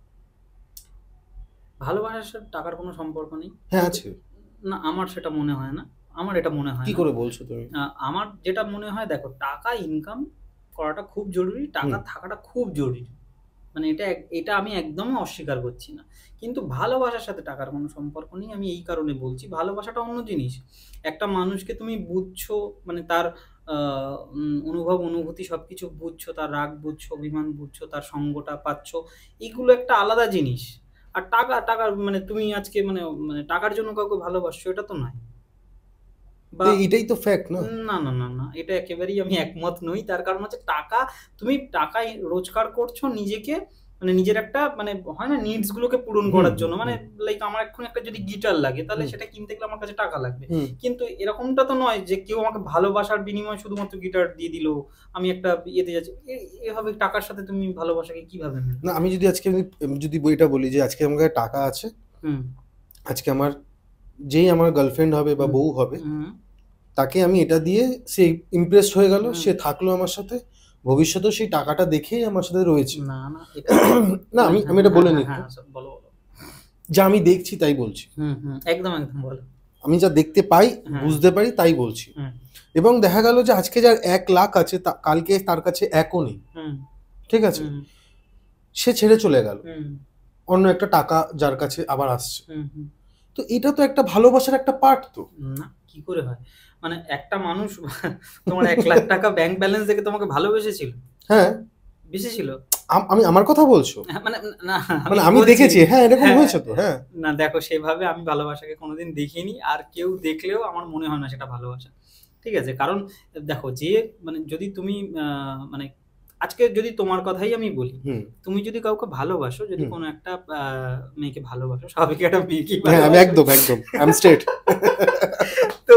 ভালোবাসার সাথে টাকার কোনো সম্পর্ক নেই? হ্যাঁ আছে। না, আমার সেটা মনে হয় না। আমার এটা মনে হয় কি না। করে বলছো তুমি? আমার যেটা মনে হয়, দেখো, টাকা ইনকাম করাটা খুব জরুরি, টাকা থাকাটা খুব জরুরি, মানে এটা আমি একদমই অস্বীকার করছি না। কিন্তু ভালোবাসার সাথে টাকার কোনো সম্পর্ক নেই। আমি এই কারণে বলছি, ভালোবাসাটা অন্য জিনিস। একটা মানুষকে তুমি বুঝছো, মানে তার অনুভব অনুভূতি সবকিছু বুঝছো, তার রাগ বুঝছো, অভিমান বুঝছো, তার সঙ্গটা পাচ্ছ, এগুলো একটা আলাদা জিনিস। আর টাকা মানে তুমি আজকে মানে মানে টাকার জন্য কাউকে ভালোবাসছো, এটা তো নয়। বা এটাই তো ফ্যাক্ট না? না না না না, এটা একেবারেই আমি একমত নই। তার কারণ হচ্ছে তুমি টাকা রোজগার করছো নিজেকে, মানে নিজের একটা, মানে হয় না, নিডস গুলোকে পূরণ করার জন্য। মানে লাইক আমার এখন একটা যদি গিটার লাগে, তাহলে সেটা কিনতে গেলে আমার কাছে টাকা লাগবে। কিন্তু এরকমটা তো নয় যে কেউ আমাকে ভালোবাসার বিনিময়ে শুধুমাত্র গিটার দিয়ে দিল, আমি একটা ইয়েতে যাচ্ছি। এভাবে টাকার সাথে তুমি ভালোবাসাকে কিভাবে মেনে? না, আমি যদি আজকে যদি বইটা বলি যে আজকে আমার কাছে টাকা আছে, আজকে আমার যেই আমার গার্লফ্রেন্ড হবে বা বউ হবে, তাকে আমি এটা দিয়ে, সে ইমপ্রেসড হয়ে গেল, সে থাকলো আমার সাথে, ভবিষ্যতেও সেই টাকাটা দেখেই আমার সাথে রয়েছে। না না, না, আমি এটা বলে নিই, বলো। যা আমি দেখছি তাই বলছি। একদম একদম বলো। আমি যা দেখতে পাই, বুঝতে পারি, তাই বলছি। এবং দেখা গেল যে আজকে যার 1 লাখ আছে, কালকে তার কাছে 1ও নেই, ঠিক আছে, সে ছেড়ে চলে গেল, অন্য একটা টাকা যার কাছে আবার আসছে। তো এটা তো একটা ভালোবাসার একটা পার্ট। তো না, কি করে হয়? মানে একটা মানুষ তোমার 1 লাখ টাকা ব্যাংক ব্যালেন্স দেখে তোমাকে ভালোবেসেছিল? হ্যাঁ, বেসেছিল। আমি আমার কথা বলছো? মানে না, মানে আমি দেখেছি, হ্যাঁ, এরকম হয়েছে তো। হ্যাঁ, না দেখো, সেভাবে আমি ভালোবাসাকে কোনোদিন দেখিনি, আর কেউ দেখলেও আমার মনে হয় না সেটা ভালোবাসা। ঠিক আছে, কারণ দেখো, যে মানে যদি তুমি মানে আজকে যদি তোমার কথাই আমি বলি, তুমি যদি কাউকে ভালোবাসো, যদি কোনো একটা মেয়েকে ভালোবাসো, স্বাভাবিক একটা মেয়েকে, আমি একদম আই এম স্ট্রেট, তো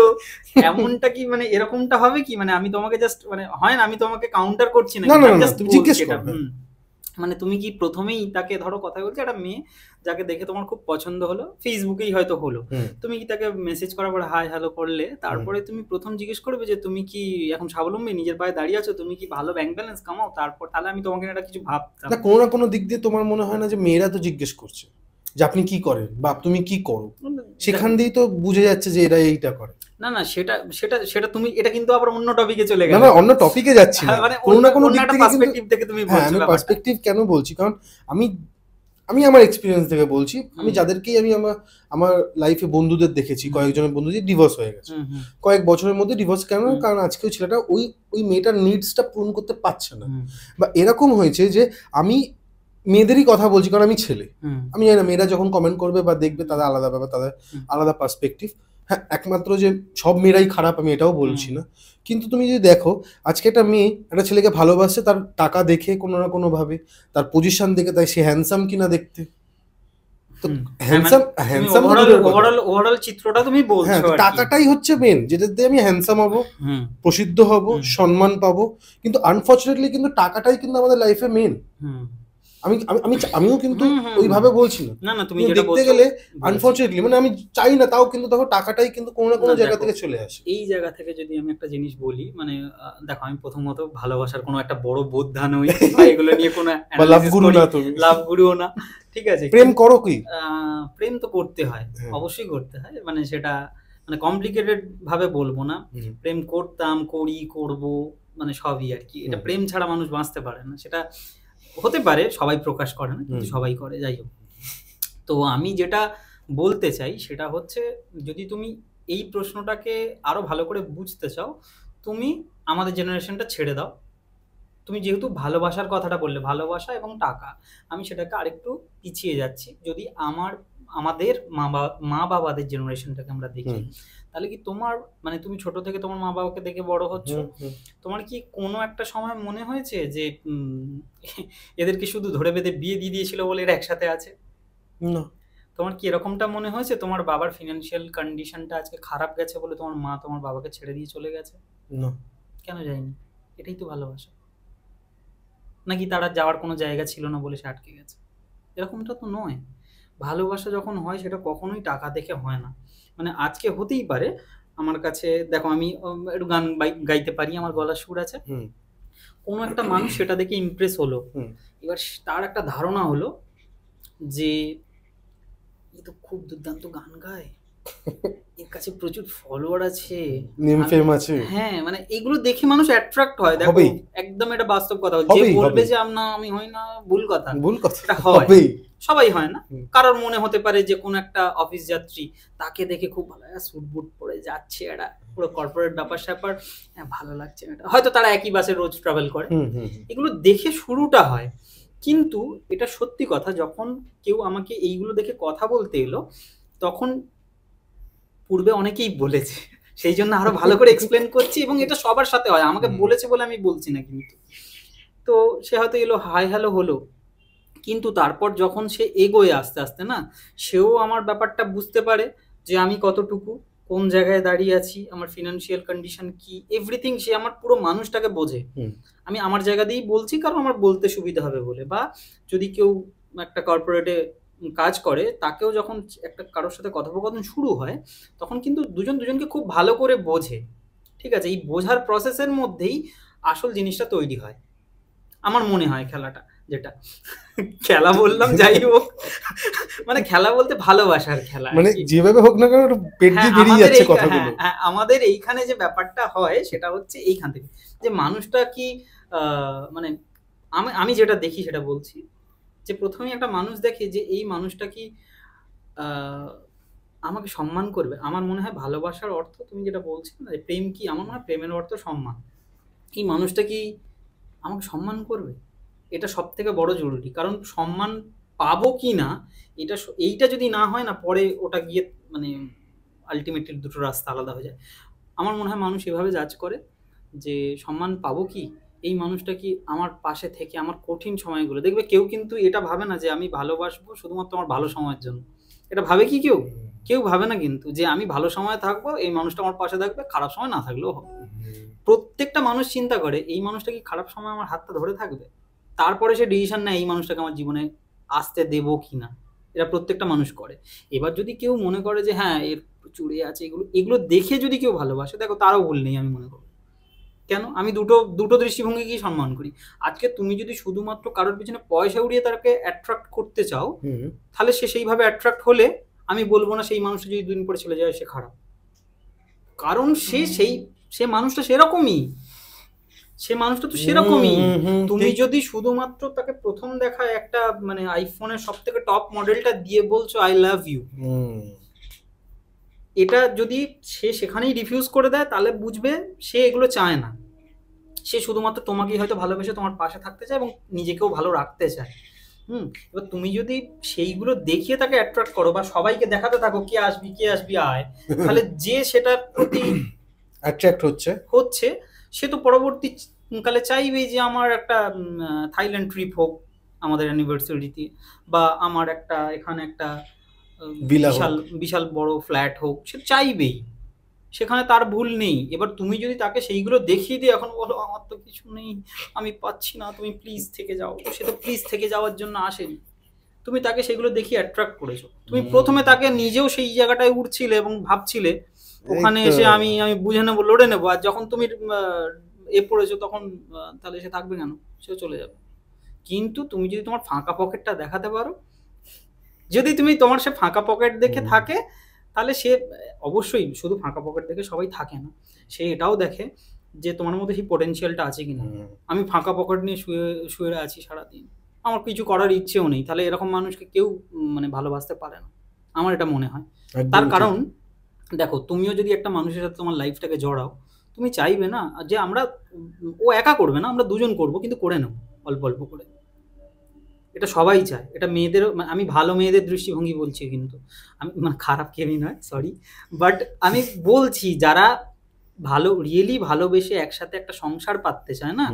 এমনটা কি মানে এরকমটা হবে কি, মানে আমি তোমাকে জাস্ট, মানে হয় না, আমি তোমাকে কাউন্টার করছি না, জাস্ট জিজ্ঞেস করো। মানে তুমি কি প্রথমেই তাকে, ধরো কথা বলছি, একটা মেয়ে যাকে দেখে তোমার খুব পছন্দ হলো, ফেসবুকেই হয়তো হলো, তুমি কি তাকে মেসেজ করার পর হাই হ্যালো করলে, তারপরে তুমি প্রথম জিজ্ঞেস করবে যে তুমি কি এখন স্বাবলম্বী, নিজের পায়ে দাঁড়িয়ে আছো, তুমি কি ভালো ব্যাংক ব্যালেন্স কামাও, তারপর তাহলে আমি তোমাকে একটা কিছু ভাবতাম। না, কোনো না কোনো দিক দিয়ে তোমার মনে হয় না যে মেয়েরা তো জিজ্ঞেস করছে যে আপনি কি করেন বা তুমি কি করো, সেখান দিয়েই তো বুঝে যাচ্ছে যে এরা এইটা করে। না না, সেটা সেটা সেটা তুমি, এটা কিন্তু আবার অন্য টপিকে চলে গেল। না, অন্য টপিকে যাচ্ছি না, মানে কোনো না কোনো দিক থেকে পার্সপেক্টিভ থেকে তুমি বলছো। আমি পার্সপেক্টিভ কেন বলছি, কারণ আমি আমি আমার এক্সপিরিয়েন্স থেকে বলছি, আমি যাদেরকেই আমি আমার লাইফে বন্ধুদের দেখেছি, কয়েকজনের বন্ধু যে ডিভোর্স হয়ে গেছে কয়েক বছরের মধ্যে। ডিভোর্স কেন? কারণ আজকে ওই ছেলেটা ওই মেয়েটার নিডসটা পূরণ করতে পারছে না। বা এরকম হয়েছে যে আমি মেয়েদেরই কথা বলছি, কারণ আমি ছেলে, আমি জানি না মেয়েরা যখন কমেন্ট করবে বা দেখবে তাদের আলাদা ব্যাপার, তাদের আলাদা পার্সপেক্টিভ। হ্যাঁ, একমাত্র যে সব মেয়েরাই খারাপ আমি এটাও বলছি না, কিন্তু তুমি যদি দেখো আজকে একটা মেয়ে একটা ছেলেকে ভালোবাসছে তার টাকা দেখে, কোনো না কোনো ভাবে তার পজিশন দেখে, তাই সে হ্যান্ডসাম কিনা দেখতে। তো হ্যান্ডসাম ওভারঅল চিত্রটা তুমি বলছো, টাকাটাই হচ্ছে মেন, যেটাতে আমি হ্যান্ডসাম হব, প্রসিদ্ধ হব, সম্মান পাবো। কিন্তু আনফরচুনেটলি কিন্তু টাকাটাই কিন্তু আমাদের লাইফে মেন। আমিও কিন্তু ওইভাবে বলছি না, তুমি দেখতে গেলে আনফরচুনেটলি মানে আমি চাই না, তাও কিন্তু দেখো টাকাটাই কিন্তু কোনো না কোনো জায়গা থেকে চলে আসে। এই জায়গা থেকে যদি আমি একটা জিনিস বলি, মানে দেখো আমি প্রথমত ভালোবাসার কোনো একটা বড় বোদ্ধা নই, এগুলো নিয়ে কোনো লাভ গুরুও না, ঠিক আছে। প্রেম করো কি? প্রেম তো করতে হয়, অবশ্যই করতে হয়, মানে সেটা মানে কমপ্লিকেটেড ভাবে বলবো না, প্রেম করতাম, করি, করব, মানে সবই আর কি। এটা প্রেম ছাড়া মানুষ বাঁচতে পারে না, সেটা হতে পারে সবাই প্রকাশ করে না, কিন্তু সবাই করে, যাই হোক। তো আমি যেটা বলতে চাই সেটা হচ্ছে, যদি তুমি এই প্রশ্নটাকে আরো ভালো করে বুঝতে চাও, তুমি আমাদের জেনারেশনটা ছেড়ে দাও। তুমি যেহেতু ভালোবাসার কথাটা বললে, ভালোবাসা এবং টাকা, আমি সেটাকে আরেকটু পিছিয়ে যাচ্ছি। যদি আমাদের মা বাবাদের জেনারেশনটাকে আমরা দেখি, তাহলে কি তোমার মানে তুমি ছোট থেকে তোমার মা বাবাকে দেখে বড় হচ্ছ, তোমার কি কোনো একটা সময় মনে হয়েছে যে এদেরকে শুধু ধরে বেঁধে বিয়ে দিয়ে দিয়েছিল বলে এরা একসাথে আছে? না। তোমার কি এরকমটা মনে হয়েছে তোমার বাবার ফিনান্সিয়াল কন্ডিশনটা আজকে খারাপ গেছে বলে তোমার মা তোমার বাবাকে ছেড়ে দিয়ে চলে গেছে? না। কেন যায়নি? এটাই তো ভালোবাসা। নাকি তারা যাওয়ার কোনো জায়গা ছিল না বলে সে আটকে গেছে? এরকমটা তো নয়। ভালোবাসা যখন হয় সেটা কখনোই টাকা দেখে হয় না। মানে আজকে হতেই পারে আমার কাছে, দেখো আমি একটু গান গাইতে পারি, আমার গলার সুর আছে, কোনো একটা মানুষ সেটা দেখে ইমপ্রেস হলো, এবার তার একটা ধারণা হলো যে এ তো খুব দুর্দান্ত গান গায়, এর কাছে প্রচুর ফলোয়ার আছে, নেম ফেম আছে, হ্যাঁ, মানে এগুলো দেখে মানুষ অ্যাট্রাক্ট হয়। দেখো একদম এটা বাস্তব কথা, যে বলবে যে আমি হই না, ভুল কথা, এটা হয়, সবাই হয় না। কারোর মনে হতে পারে যে কোন একটা অফিস যাত্রী, তাকে দেখে খুব ভালো, স্যুট বুট পরে যাচ্ছে, এটা পুরো কর্পোরেট ব্যাপার স্যাপার, ভালো লাগছে, এটা হয়তো তারা একই বাসে রোজ ট্রাভেল করে, এগুলো দেখে শুরুটা হয়। কিন্তু এটা সত্যি কথা, যখন কেউ আমাকে এইগুলো দেখে কথা বলতে এলো, তখন পূর্বে অনেকেই বলেছে, সেই জন্য আরো ভালো করে এক্সপ্লেন করছি, এবং এটা সবার সাথে হয়, আমাকে বলেছে বলে আমি বলছি না কিন্তু। তো সে হয়তো এলো, হাই হ্যালো হলো, কিন্তু তারপর যখন সে এগোয় আস্তে আস্তে না, সেও আমার ব্যাপারটা বুঝতে পারে যে আমি কতটুকু, কোন জায়গায় দাঁড়িয়ে আছি, আমার ফিনান্সিয়াল কন্ডিশন কি, এভরিথিং সে আমার পুরো মানুষটাকে বোঝে। আমি আমার জায়গা দিয়েই বলছি, কারণ আমার বলতে সুবিধা হবে বলে। বা যদি কেউ একটা কর্পোরেটে কাজ করে, তাকেও যখন একটা কারোর সাথে কথোপকথন শুরু হয়, তখন কিন্তু দুজনকে খুব ভালো করে বোঝে, ঠিক আছে। এই বোঝার প্রসেসের মধ্যেই আসল জিনিসটা তৈরি হয়, আমার মনে হয়। খেলাটা যেটা খেলা বললাম, যাই হোক, মানে খেলা বলতে ভালোবাসার খেলা, মানে যেভাবে হোক না কেন পেট দিয়ে বেরিয়ে যাচ্ছে কথাগুলো। আমাদের এইখানে যে ব্যাপারটা হয় সেটা হচ্ছে এইখান থেকে, যে মানুষটা কি মানে আমি যেটা দেখি সেটা বলছি, যে প্রথমেই একটা মানুষ দেখে যে এই মানুষটা কি আমাকে সম্মান করবে। আমার মনে হয় ভালোবাসার অর্থ, তুমি যেটা বলছিলে না প্রেম কি, আমার মনে হয় প্রেমের অর্থ সম্মান। এই মানুষটা কি আমাকে সম্মান করবে, এটা সব থেকে বড় জরুরি। কারণ সম্মান পাবো কি না, এইটা যদি না হয় না, পরে ওটা গিয়ে মানে আলটিমেটলি দুটো রাস্তা আলাদা হয়ে যায়। আমার মনে হয় মানুষ এভাবে জাজ করে যে সম্মান পাবো কি, এই মানুষটা কি আমার পাশে থেকে আমার কঠিন সময়গুলো দেখবে। কেউ কিন্তু এটা ভাবে না যে আমি ভালোবাসবো শুধুমাত্র আমার ভালো সময়ের জন্য, এটা ভাবে কি কেউ ভাবে না কিন্তু, যে আমি ভালো সময় থাকবো, এই মানুষটা আমার পাশে থাকবে, খারাপ সময় না থাকলেও হবে। প্রত্যেকটা মানুষ চিন্তা করে এই মানুষটা কি খারাপ সময় আমার হাতটা ধরে থাকবে, তারপরে সে ডিসিশন নেয় এই মানুষটাকে আমার জীবনে আসতে দেবো কিনা। এটা প্রত্যেকটা মানুষ করে। এবার যদি কেউ মনে করে যে হ্যাঁ এর চুড়ে আছে, এগুলো দেখে যদি কেউ ভালোবাসে, দেখো তারও ভুল নেই, আমি মনে করি। কেন, আমি দুটো দৃষ্টিভঙ্গিকেই সম্মান করি। আজকে তুমি যদি শুধুমাত্র কারোর পিছনে পয়সা উড়িয়ে তাকে অ্যাট্রাক্ট করতে চাও, তাহলে সে সেইভাবে অ্যাট্রাক্ট হলে আমি বলবো না সেই মানুষটা যদি দুদিন পরে চলে যায় সে খারাপ, কারণ সে মানুষটা সেরকমই। সে মানুষটা তো সেরকমই। তুমি ঠিক। যদি শুধুমাত্র তাকে প্রথম দেখায় একটা মানে আইফোনের সব থেকে টপ মডেলটা দিয়ে বলছো আই লাভ ইউ, এটা যদি সে সেখানেই রিফিউজ করে দেয় তাহলে বুঝবে সে এগুলো চায় না। সে শুধুমাত্র তোমাকেই হয়তো ভালোবেসে তোমার পাশে থাকতে চায় এবং নিজেকেও ভালো রাখতে চায়। এবার তুমি যদি সেইগুলো দেখিয়ে তাকে অ্যাট্রাক্ট করো বা সবাইকে দেখাতে থাকো কে আসবি আয়, তাহলে যে সেটার প্রতি অ্যাট্রাক্ট হচ্ছে সে তো পরবর্তী কালে চাইবেই যে আমার একটা থাইল্যান্ড ট্রিপ হোক আমাদের অ্যানিভার্সারিতে, বা আমার একটা এখানে একটা Villa বিশাল বিশাল বড় ফ্ল্যাট হোক, সে চাইবেই, সেখানে তার ভুল নেই। এবার তুমি যদি তাকে সেইগুলো দেখিয়ে দিয়ে এখন বলো আমার তো কিছু নেই, আমি পাচ্ছি না, তুমি প্লিজ থেকে যাও, তো সে তো প্লিজ থেকে যাওয়ার জন্য আসেনি, তুমি তাকে সেগুলো দেখিয়ে অ্যাট্রাক্ট করেছো। তুমি প্রথমে তাকে নিজেও সেই জায়গাটায় উঠছিলে এবং ভাবছিলে ওখানে এই তো। এসে আমি বুঝে নেবো, লড়ে নেবো, আর যখন তুমি এ পড়েছো তখন তাহলে সে থাকবে কেন, সেও চলে যাবে। কিন্তু তুমি যদি তোমার ফাঁকা পকেটটা দেখাতে পারো, যদি তুমি তোমার সে ফাঁকা পকেট দেখে থাকে, তাহলে সে অবশ্যই শুধু ফাঁকা পকেট দেখে সবাই থাকে না, সে এটাও দেখে যে তোমার মধ্যে সেই পোটেনশিয়ালটা আছে কিনা। আমি ফাঁকা পকেট নিয়ে শুয়ে শুয়ে আছি সারাদিন, আমার কিছু করার ইচ্ছেও নেই, তাহলে এরকম মানুষকে কেউ মানে ভালোবাসতে পারে না, আমার এটা মনে হয়। তার কারণ দেখো, তুমিও যদি একটা মানুষের সাথে তোমার লাইফটাকে জড়াও, তুমি চাইবে না যে আমরা ও একা করবে না, আমরা দুজন করব, কিন্তু করে নেব অল্প অল্প করে। এটা সবাই চায়, এটা মেয়েদেরও, আমি ভালো মেয়েদের দৃষ্টিভঙ্গি বলছি, কিন্তু আমি খারাপ কেউই নয়, সরি, বাট আমি বলছি যারা ভালো রিয়েলি ভালোবেসে একসাথে একটা সংসার পাততে চায় না,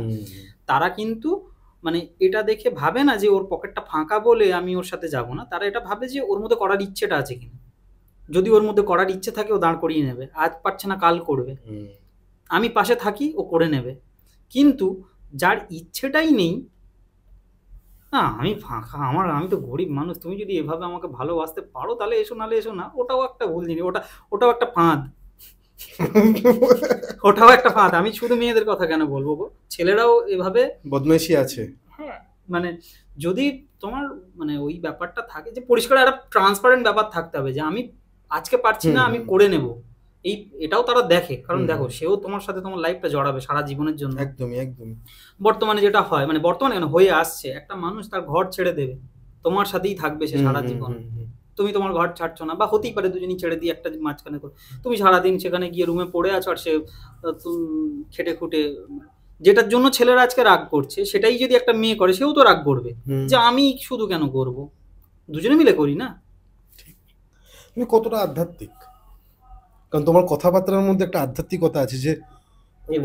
তারা কিন্তু মানে এটা দেখে ভাবে না যে ওর পকেটটা ফাঁকা বলে আমি ওর সাথে যাব না, তারা এটা ভাবে যে ওর মধ্যে করার ইচ্ছেটা আছে কিনা। যদি ওর মধ্যে করার ইচ্ছে থাকে ও দাঁড় করিয়ে নেবে, আজ পারছে না কাল করবে, আমি পাশে থাকি ও করে নেবে। কিন্তু যার ইচ্ছেটাই নেই, না আমি ফাঁকা, আমি তো গরিব মানুষ, তুমি যদি এভাবে আমাকে ভালোবাসতে পারো তাহলে এসো, নাহলে এসো না, ওটাও একটা ভুল জিনিস, ওটাও একটা ফাঁদ। ওটাও একটা ফাঁদ। আমি শুধু মেয়েদের কথা কেন বলবো গো, ছেলেরাও এভাবে বদমাইশি আছে। মানে যদি তোমার মানে ওই ব্যাপারটা থাকে যে পরিষ্কার একটা ট্রান্সপারেন্ট ব্যাপার থাকতে হবে যে আমি আজকে পারছি না, আমি করে নেব, এটাও তারা দেখে। কারণ দেখো, সেও তোমার সাথে তোমার লাইফটা জড়াবে সারা জীবনের জন্য। একদমই একদমই। বর্তমানে যেটা হয়, মানে বর্তমানে কেন হয়ে আসছে, একটা মানুষ তার ঘর ছেড়ে দেবে, তোমার সাথেই থাকবে সে সারা জীবন। তুমি তোমার ঘর ছাড়ছো না, বা হতেই পারে দুজনই ছেড়ে দিয়ে একটা মাঝখানে তুমি সারাদিন সেখানে গিয়ে রুমে পড়ে আছো, আর সে খেটে খুটে, যেটার জন্য ছেলেরা আজকে রাগ করছে সেটাই যদি একটা মেয়ে করে, সেও তো রাগ করবে যে আমি শুধু কেন করব, দুজনে মিলে করি না। তুমি কতটা আধ্যাত্মিক, কারণ তোমার কথাবার্তার মধ্যে একটা আধ্যাত্মিকতা আছে যে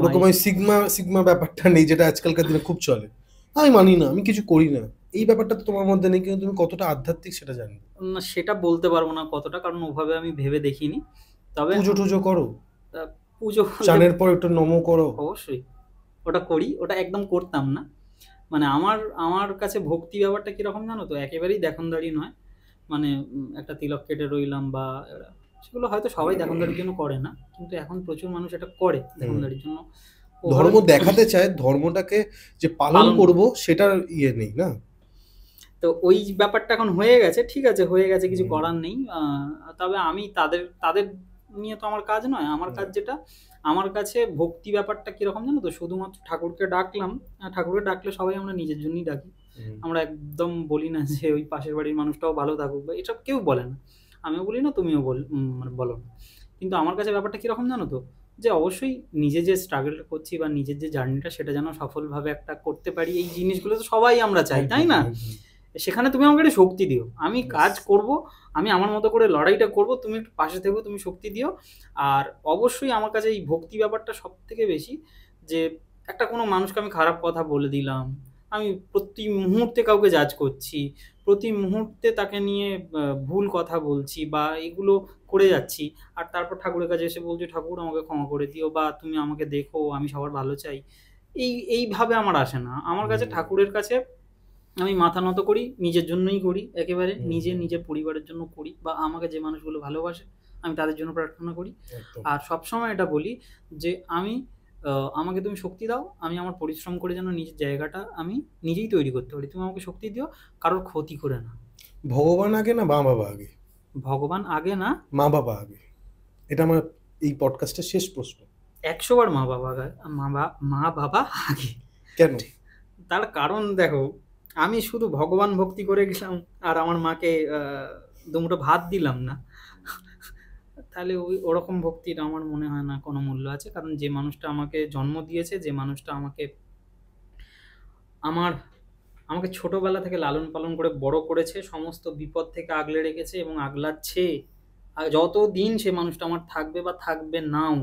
ওরকম ওই সিগমা ব্যাপারটা নেই, যেটা আজকালকার দিনে খুব চলে, আমি মানি না, আমি কিছু করি না, এই ব্যাপারটা তো তোমার মধ্যে নেই। কিন্তু তুমি কতটা আধ্যাত্মিক সেটা জানি না, সেটা বলতে পারবো না কতটা, কারণ ওভাবে আমি ভেবে দেখিনি। তবে পুজো করো, পুজো চানের পর একটু নমো করো। অবশ্যই ওটা করি, ওটা একদম করতাম না। মানে আমার কাছে ভক্তি ব্যাপারটা কিরকম জানো তো, একেবারেই দেখনদারি নয়। মানে একটা তিলক কেটে রইলাম বা সেগুলো হয়তো সবাই দেখনদারির জন্য করে না, কিন্তু এখন প্রচুর মানুষ এটা করে দেখনদারির জন্য। ধর্ম দেখাতে চায়, ধর্মটাকে যে পালন করব সেটার ইয়ে নেই না। তো ওই ব্যাপারটা এখন হয়ে গেছে, ঠিক আছে, হয়ে গেছে, কিছু করার নেই। তবে আমি তাদের নিয়ে তো আমার কাজ নয়, আমার কাজ যেটা, আমার কাছে ভক্তি ব্যাপারটা কিরকম জানো তো, শুধুমাত্র ঠাকুরকে ডাকলাম, ঠাকুরকে ডাকলে সবাই আমরা নিজের জন্যই ডাকি, আমরা একদম বলি না যে ওই পাশের বাড়ির মানুষটাও ভালো থাকুক, বা এসব কেউ বলে না, আমিও বলি না, তুমিও মানে বলো না। কিন্তু আমার কাছে ব্যাপারটা কিরকম জানো তো, যে অবশ্যই নিজে যে স্ট্রাগলটা করছি বা নিজের যে জার্নিটা, সেটা যেন সফলভাবে একটা করতে পারি, এই জিনিসগুলো তো সবাই আমরা চাই, তাই না? সেখানে তুমি আমাকে একটা শক্তি দিও, আমি কাজ করব, আমি আমার মতো করে লড়াইটা করব, তুমি একটু পাশে থেকো, তুমি শক্তি দিও। আর অবশ্যই আমার কাছে এই ভক্তি ব্যাপারটা সব থেকে বেশি, যে একটা কোনো মানুষকে আমি খারাপ কথা বলে দিলাম, আমি প্রতি মুহূর্তে কাউকে জাজ করছি, প্রতি মুহূর্তে তাকে নিয়ে ভুল কথা বলছি বা এগুলো করে যাচ্ছি, আর তারপর ঠাকুরের কাছে এসে বলছি ঠাকুর আমাকে ক্ষমা করে দিও, বা তুমি আমাকে দেখো, আমি সবার ভালো চাই, এইভাবে আমার আসে না। আমার কাছে ঠাকুরের কাছে আমি মাথা নত করি, নিজের জন্যই করি, একেবারে নিজের পরিবারের জন্য করি, বা আমাকে যে মানুষগুলো ভালোবাসে আমি তাদের জন্য প্রার্থনা করি। আর সবসময় এটা বলি যে আমাকে তুমি শক্তি দাও, আমি আমার পরিশ্রম করে যেন নিজের জায়গাটা আমি নিজেই তৈরি করতে পারি, তুমি আমাকে শক্তি দিও, কারোর ক্ষতি করে না। ভগবান আগে না মা বাবা আগে? ভগবান আগে না মা বাবা আগে? এটা আমার এই পডকাস্টের শেষ প্রশ্ন। 100 বার মা বাবা আগে। কেন? তার কারণ দেখো, আমি শুধু ভগবান ভক্তি করে গেলাম আর আমার মাকে দুমুঠো ভাত দিলাম না, তাহলে ওরকম ভক্তির আমার মনে হয় না কোনো মূল্য আছে। কারণ যে মানুষটা আমাকে জন্ম দিয়েছে, যে মানুষটা আমাকে ছোটবেলা থেকে লালন পালন করে বড় করেছে, সমস্ত বিপদ থেকে আগলে রেখেছে এবং আগলাচ্ছে, আর যতদিন সে মানুষটা আমার থাকবে বা থাকবে নাও,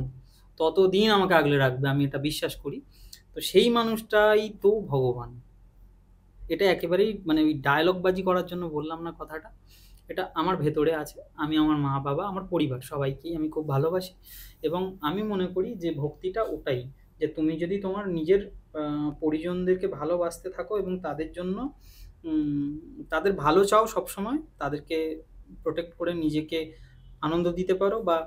ততদিন আমাকে আগলে রাখবে, আমি এটা বিশ্বাস করি। তো সেই মানুষটাই তো ভগবান। এটা একেবারেই মানে ওই ডায়লগবাজি করার জন্য বললাম না কথাটা, এটা আমার ভেতরে আছে। আমি আমার মা বাবা, আমার পরিবার সবাইকেই আমি খুব ভালোবাসি এবং আমি মনে করি যে ভক্তিটা ওটাই, যে তুমি যদি তোমার নিজের পরিজনদেরকে ভালোবাসতে থাকো এবং তাদের জন্য তাদের ভালো চাও সবসময়, তাদেরকে প্রোটেক্ট করে নিজেকে আনন্দ দিতে পারো বা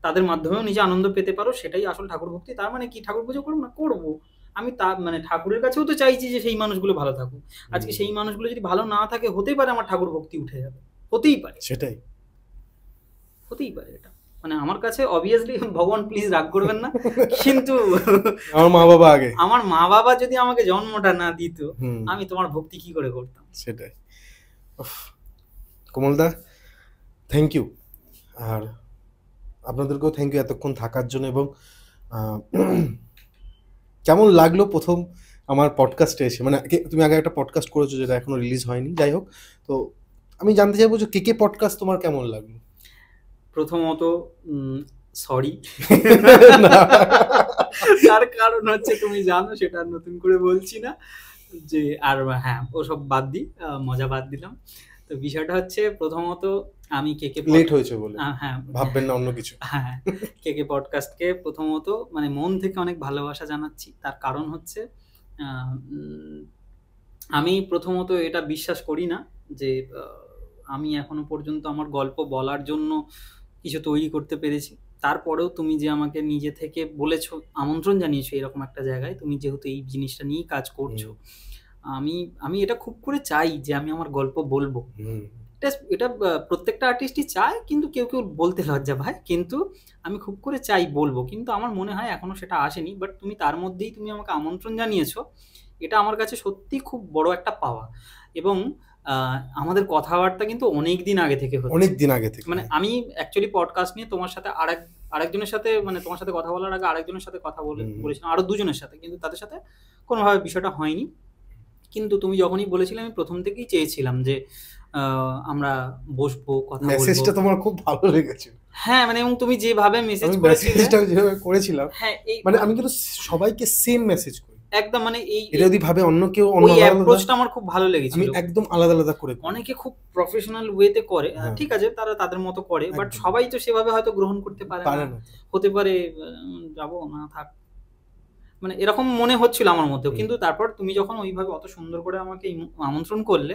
তাদের মাধ্যমেও নিজে আনন্দ পেতে পারো, সেটাই আসল ঠাকুর ভক্তি। তার মানে কি ঠাকুর পুজো করবো না, করবো। আমি তা মানে ঠাকুরের কাছেও তো চাইছি যে সেই মানুষগুলো ভালো থাকুক। আজকে সেই মানুষগুলো যদি ভালো না থাকে, হতেই পারে আমার ঠাকুর ভক্তি উঠে যাবে, হতেই পারে, সেটাই হতেই পারে। এটা মানে আমার কাছে অবভিয়াসলি, ভগবান প্লিজ রাগ করবেন না, কিন্তু আমার মা বাবা আগে। আমার মা বাবা যদি আমাকে জন্মটা না দিত, হুম, আমি তোমার ভক্তি কি করে করতাম? সেটাই। উফ, কোমলদা, থ্যাংক ইউ। আর আপনাদেরকেও থ্যাংক ইউ এতক্ষণ থাকার জন্য। এবং কেমন লাগলো প্রথম আমার পডকাস্টে এসে? মানে তুমি আগে একটা পডকাস্ট করেছো যেটা এখনো রিলিজ হয়নি, যাই হোক। তো আমি জানতে চাইবো যে কে পডকাস্ট তোমার কেমন লাগলো? প্রথমত সরি, না। তার কারণ হচ্ছে তুমি জানো, সেটা আর নতুন করে বলছি না। যে আর হ্যাঁ, ওসব বাদ দিই, মজা বাদ দিলাম। তো বিষয়টা হচ্ছে, প্রথমত আমি লেট হয়েছে বলে হ্যাঁ ভাববেন না অন্য কিছু। হ্যাঁ, কে পডকাস্টকে প্রথমত মানে মন থেকে অনেক ভালোবাসা জানাচ্ছি। তার কারণ হচ্ছে আমি প্রথমত এটা বিশ্বাস করি না যে আমি এখনো পর্যন্ত আমার গল্প বলার জন্য কিছু তৈরি করতে পেরেছি। তারপরেও তুমি যে আমাকে নিজে থেকে বলেছো, আমন্ত্রণ জানিয়েছো এরকম একটা জায়গায়, তুমি যেহেতু এই জিনিসটা নিয়েই কাজ করছো, আমি এটা খুব করে চাই যে আমি আমার গল্প বলবো। এটা প্রত্যেকটা আর্টিস্টই চায়, কিন্তু কেউ বলতে লজ্জা পায়, কিন্তু আমি খুব করে চাই বলবো, কিন্তু আমার মনে হয় এখনো সেটা আসেনি। বাট তুমি তার মধ্যেই তুমি আমাকে আমন্ত্রণ জানিয়েছো, এটা আমার কাছে সত্যি খুব বড় একটা পাওয়া। এবং আমাদের কথাবার্তা কিন্তু অনেক দিন আগে থেকে হচ্ছে, অনেক দিন আগে থেকে। মানে আমি অ্যাকচুয়ালি পডকাস্ট নিয়ে তোমার সাথে আরেকজনের সাথে, মানে তোমার সাথে কথা বলার আগে আরেকজনের সাথে কথা বলেছিলাম, আরো দুজনের সাথে, কিন্তু তাদের সাথে কোনোভাবে বিষয়টা হয়নি। কিন্তু তুমি যখনই বলেছিলে, আমি প্রথম থেকেই চেয়েছিলাম যে আমরা বসবো, কথা বলবো। মেসেজটা তোমার খুব ভালো লেগেছে। হ্যাঁ, মানে এবং তুমি যেভাবে মেসেজ করেছিলাম, হ্যাঁ, মানে আমি কিন্তু সবাইকে সেম মেসেজ করি একদম, মানে এটা যদি ভাবে অন্য কেউ ওই অ্যাপ্রোচটা আমার খুব ভালো লেগেছিল। আমি একদম আলাদা আলাদা করে। অনেকে খুব প্রফেশনাল ওয়েতে করে, ঠিক আছে, তারা তাদের মতো করে, বাট সবাই তো সেভাবে হয়তো গ্রহণ করতে পারে না। হতে পারে যাবো না থাক, মানে এরকম মনে হচ্ছিল আমার মধ্যেও। কিন্তু তারপর তুমি যখন ওইভাবে অত সুন্দর করে আমাকে আমন্ত্রণ করলে,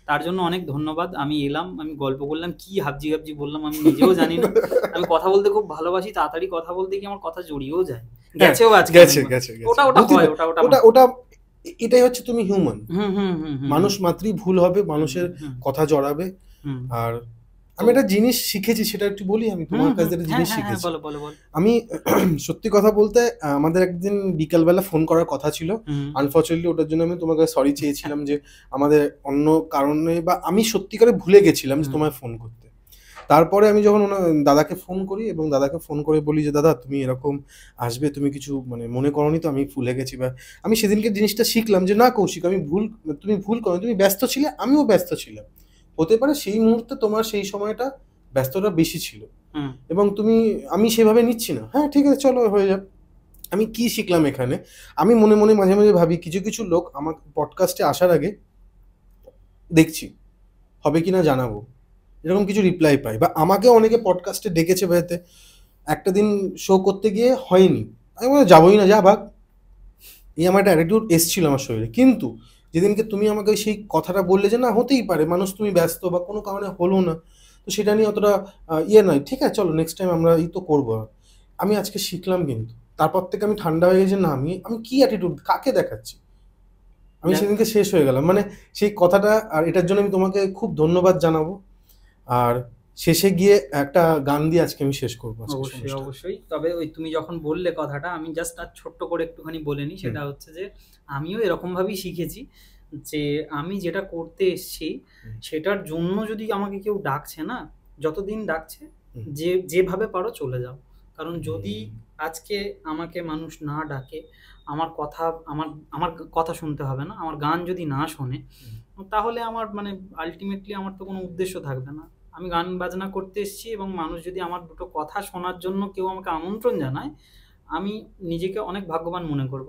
তার জন্য অনেক ধন্যবাদ। আমি এলাম, আমি গল্প করলাম, কি হাবজি গাবজি বললাম আমি নিজেও জানি না। আমি কথা বলতে খুব ভালোবাসি, তাড়াতাড়ি কথা বলতে গিয়ে আমার কথা জড়িয়েও যায়, গেছেও আজকে। ওটা এটাই হচ্ছে, তুমি হিউম্যান, মানুষ মাত্রই ভুল হবে, মানুষের কথা জড়াবে। আর আমি একটা জিনিস শিখেছি, সেটা একটু বলি। আমি তোমার কাছে একটা জিনিস শিখেছি। আমি সত্যি কথা বলতে, আমাদের একদিন বিকালবেলা ফোন করার কথা ছিল, আনফরচুনেটলি ওটার জন্য আমি তোমাকে সরি চেয়েছিলাম, যে আমাদের অন্য কারণে বা আমি সত্যিকারে ভুলে গেছিলাম যে তোমায় ফোন করতে। তারপরে আমি যখন দাদাকে ফোন করি এবং দাদাকে ফোন করে বলি যে দাদা তুমি এরকম আসবে, তুমি কিছু মানে মনে করনি তো, আমি ভুলে গেছি। বা আমি সেদিনকে জিনিসটা শিখলাম যে না কৌশিক, তুমি ভুল করো, তুমি ব্যস্ত ছিলে, আমিও ব্যস্ত ছিলাম। হতে পারে সেই মুহূর্তে তোমার সেই সময়টা ব্যস্ততা বেশি ছিল এবং আমি সেভাবে নিচ্ছি না। হ্যাঁ ঠিক আছে, চলো হয়ে যাক। আমি কি শিখলাম এখানে, আমি মনে মনে মাঝে মাঝে ভাবি, কিছু লোক আমার পডকাস্টে আসার আগে দেখছি হবে কিনা জানাবো, এরকম কিছু রিপ্লাই পাই। বা আমাকে অনেকে পডকাস্টে ডেকেছে, ভাইতে একটা দিন শো করতে গিয়ে হয়নি, আমি যাবোই না, যা ভাগ। এই আমার একটা অ্যাটিটিউড এসছিল আমার শরীরে। কিন্তু যেদিনকে তুমি আমাকে সেই কথাটা বললে যে না হতেই পারে, মানুষ তুমি ব্যস্ত বা কোনো কারণে হলো না, তো সেটা নিয়ে অতটা নয়, ঠিক আছে চলো নেক্সট টাইম আমরা তো করবো। আমি আজকে শিখলাম, কিন্তু তারপর থেকে আমি ঠান্ডা হয়ে গেছি, না আমি কি অ্যাটিটিউড কাকে দেখাচ্ছি, আমি সেদিনকে শেষ হয়ে গেলাম। মানে সেই কথাটা, আর এটার জন্য আমি তোমাকে খুব ধন্যবাদ জানাবো। আর শেষে গিয়ে একটা গান দিয়ে আজকে আমি শেষ করবো আজকের অবশ্যই অনুষ্ঠান। অবশ্যই। তবে ওই তুমি যখন বললে কথাটা, আমি জাস্ট আর ছোট্ট করে একটুখানি বলে নিই। সেটা হচ্ছে যে আমিও এরকমভাবেই শিখেছি যে আমি যেটা করতে এসছি সেটার জন্য যদি আমাকে কেউ ডাকছে না, যতদিন ডাকছে যেভাবে পারো চলে যাও। কারণ যদি আজকে আমাকে মানুষ না ডাকে, আমার কথা আমার কথা শুনতে হবে না, আমার গান যদি না শোনে, তাহলে আমার মানে আলটিমেটলি আমার তো কোনো উদ্দেশ্য থাকবে না। আমি গান বাজনা করতে এসেছি এবং মানুষ যদি আমার দুটো কথা শোনার জন্য কেউ আমাকে আমন্ত্রণ জানায়, আমি নিজেকে অনেক ভাগ্যবান মনে করব।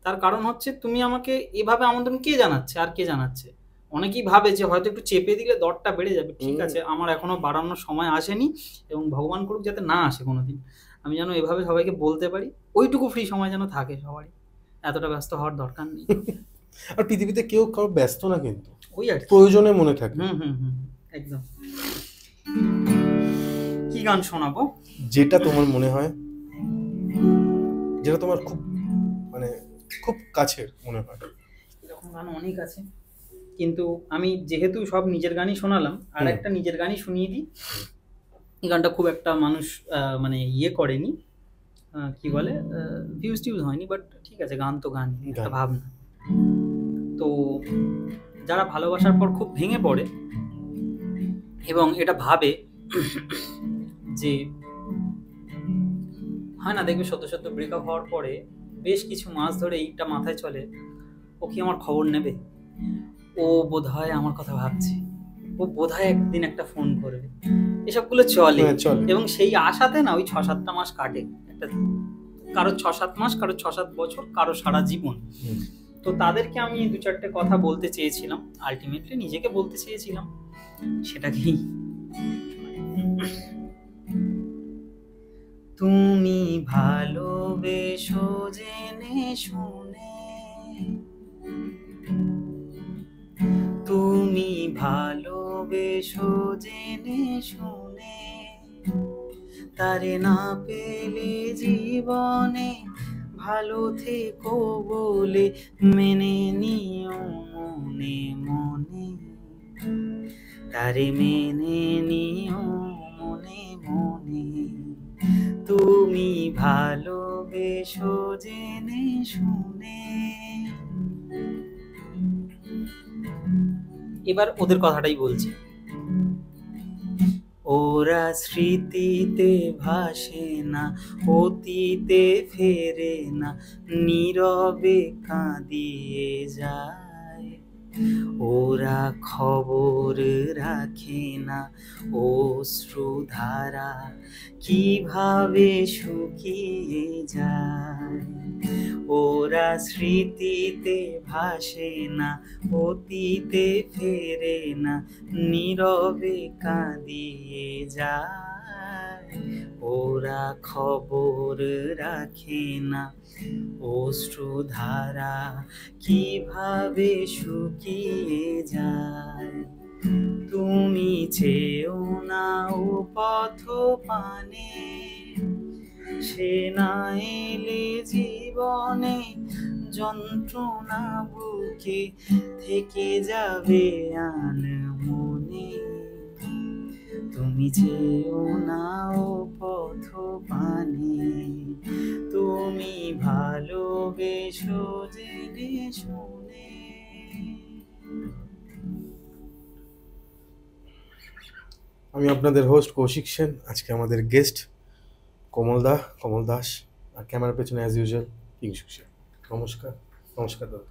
তার কারণ হচ্ছে তুমি আমাকে এভাবে আমন্ত্রণ কে জানাচ্ছে আর কে জানাচ্ছে? অনেকেই ভাবে যে হয়তো একটু চেপে দিলে দরটা বেড়ে যাবে। ঠিক আছে, আমার এখনো বাড়ানোর সময় আসেনি এবং ভগবান করুক যাতে না আসে কোনোদিন। আমি যেন এভাবে সবাইকে বলতে পারি, ওইটুকু ফ্রি সময় যেন থাকে সবারই। এতটা ব্যস্ত হওয়ার দরকার নেই। আর পৃথিবীতে কেউ কারো ব্যস্ত না, কিন্তু ওই আর কি। প্রয়োজনে মনে থাকে। একদম। কি গান শোনাবো? যেটা তোমার মনে হয়, যেটা তোমার খুব মানে খুব কাছের মনে হয়। এরকম গান অনেক আছে, কিন্তু আমি যেহেতু সব নিজের গানই শোনালাম, আর একটা নিজের গানই শুনিয়ে দিই। এই গানটা খুব একটা মানুষ মানে ইয়ে করেনি, কি বলে, ভিউজ টিউজ হয়নি, বাট ঠিক আছে, গান তো গান, একটা ভাবনা। তো যারা ভালোবাসার পর খুব ভেঙে পড়ে এবং এটা ভাবে যে হয় না, দেখবে সত্য সত্য ব্রেকআপ হওয়ার পরে বেশ কিছু মাস ধরে এইটা মাথায় চলে, ও কি আমার খবর নেবে, ও বোধহয় আমার কথা ভাবছে, ও বোধহয় একদিন একটা ফোন করবে, এসবগুলো চলে। এবং সেই আশাতে না ওই 6-7টা মাস কাটে, একটা কারো 6-7 মাস, কারো 6-7 বছর, কারো সারা জীবন। তো তাদেরকে আমি 2-4টে কথা বলতে চেয়েছিলাম, আলটিমেটলি নিজেকে বলতে চেয়েছিলাম, সেটাকেই। তুমি ভালোবেসো জেনে শুনে, তুমি ভালোবেসো জেনে শুনে, তারে না পেলে জীবনে ভালো থেকো বলে মেনে নিও মনে মনে, তারে মেনে নিও মনে মনে, তুমি ভালোবেসো জেনে শুনে। এবার ওদের কথাটাই বলছি। ওরা স্মৃতিতে ভাসে না, অতীতে ফেরে না, নীরবে কাঁদিয়ে যায়। ওরা খবর রাখে না, অশ্রুধারা কিভাবে শুকিয়ে যায়। ওরা স্মৃতিতে ভাসে না, অতীতে ফেরে না, নীরবে কাঁদিয়ে যায়। ওরা খবর রাখে না, অশ্রুধারা কিভাবে শুকিয়ে যায়। তুমি চেয়েও না ও পথ পানে, সে না এলে জীবনে যন্ত্রণা বুকে থেকে যাবে আনমনে। তুমি চেয়েও না ও পথ পানে, তুমি ভালোবেসো জেনে শুনে। আমি আপনাদের হোস্ট কৌশিক সেন, আজকে আমাদের গেস্ট কমল দাস, আর ক্যামেরার পেছনে অ্যাজ ইউজুয়াল কিংশুক সেন। নমস্কার দাদা।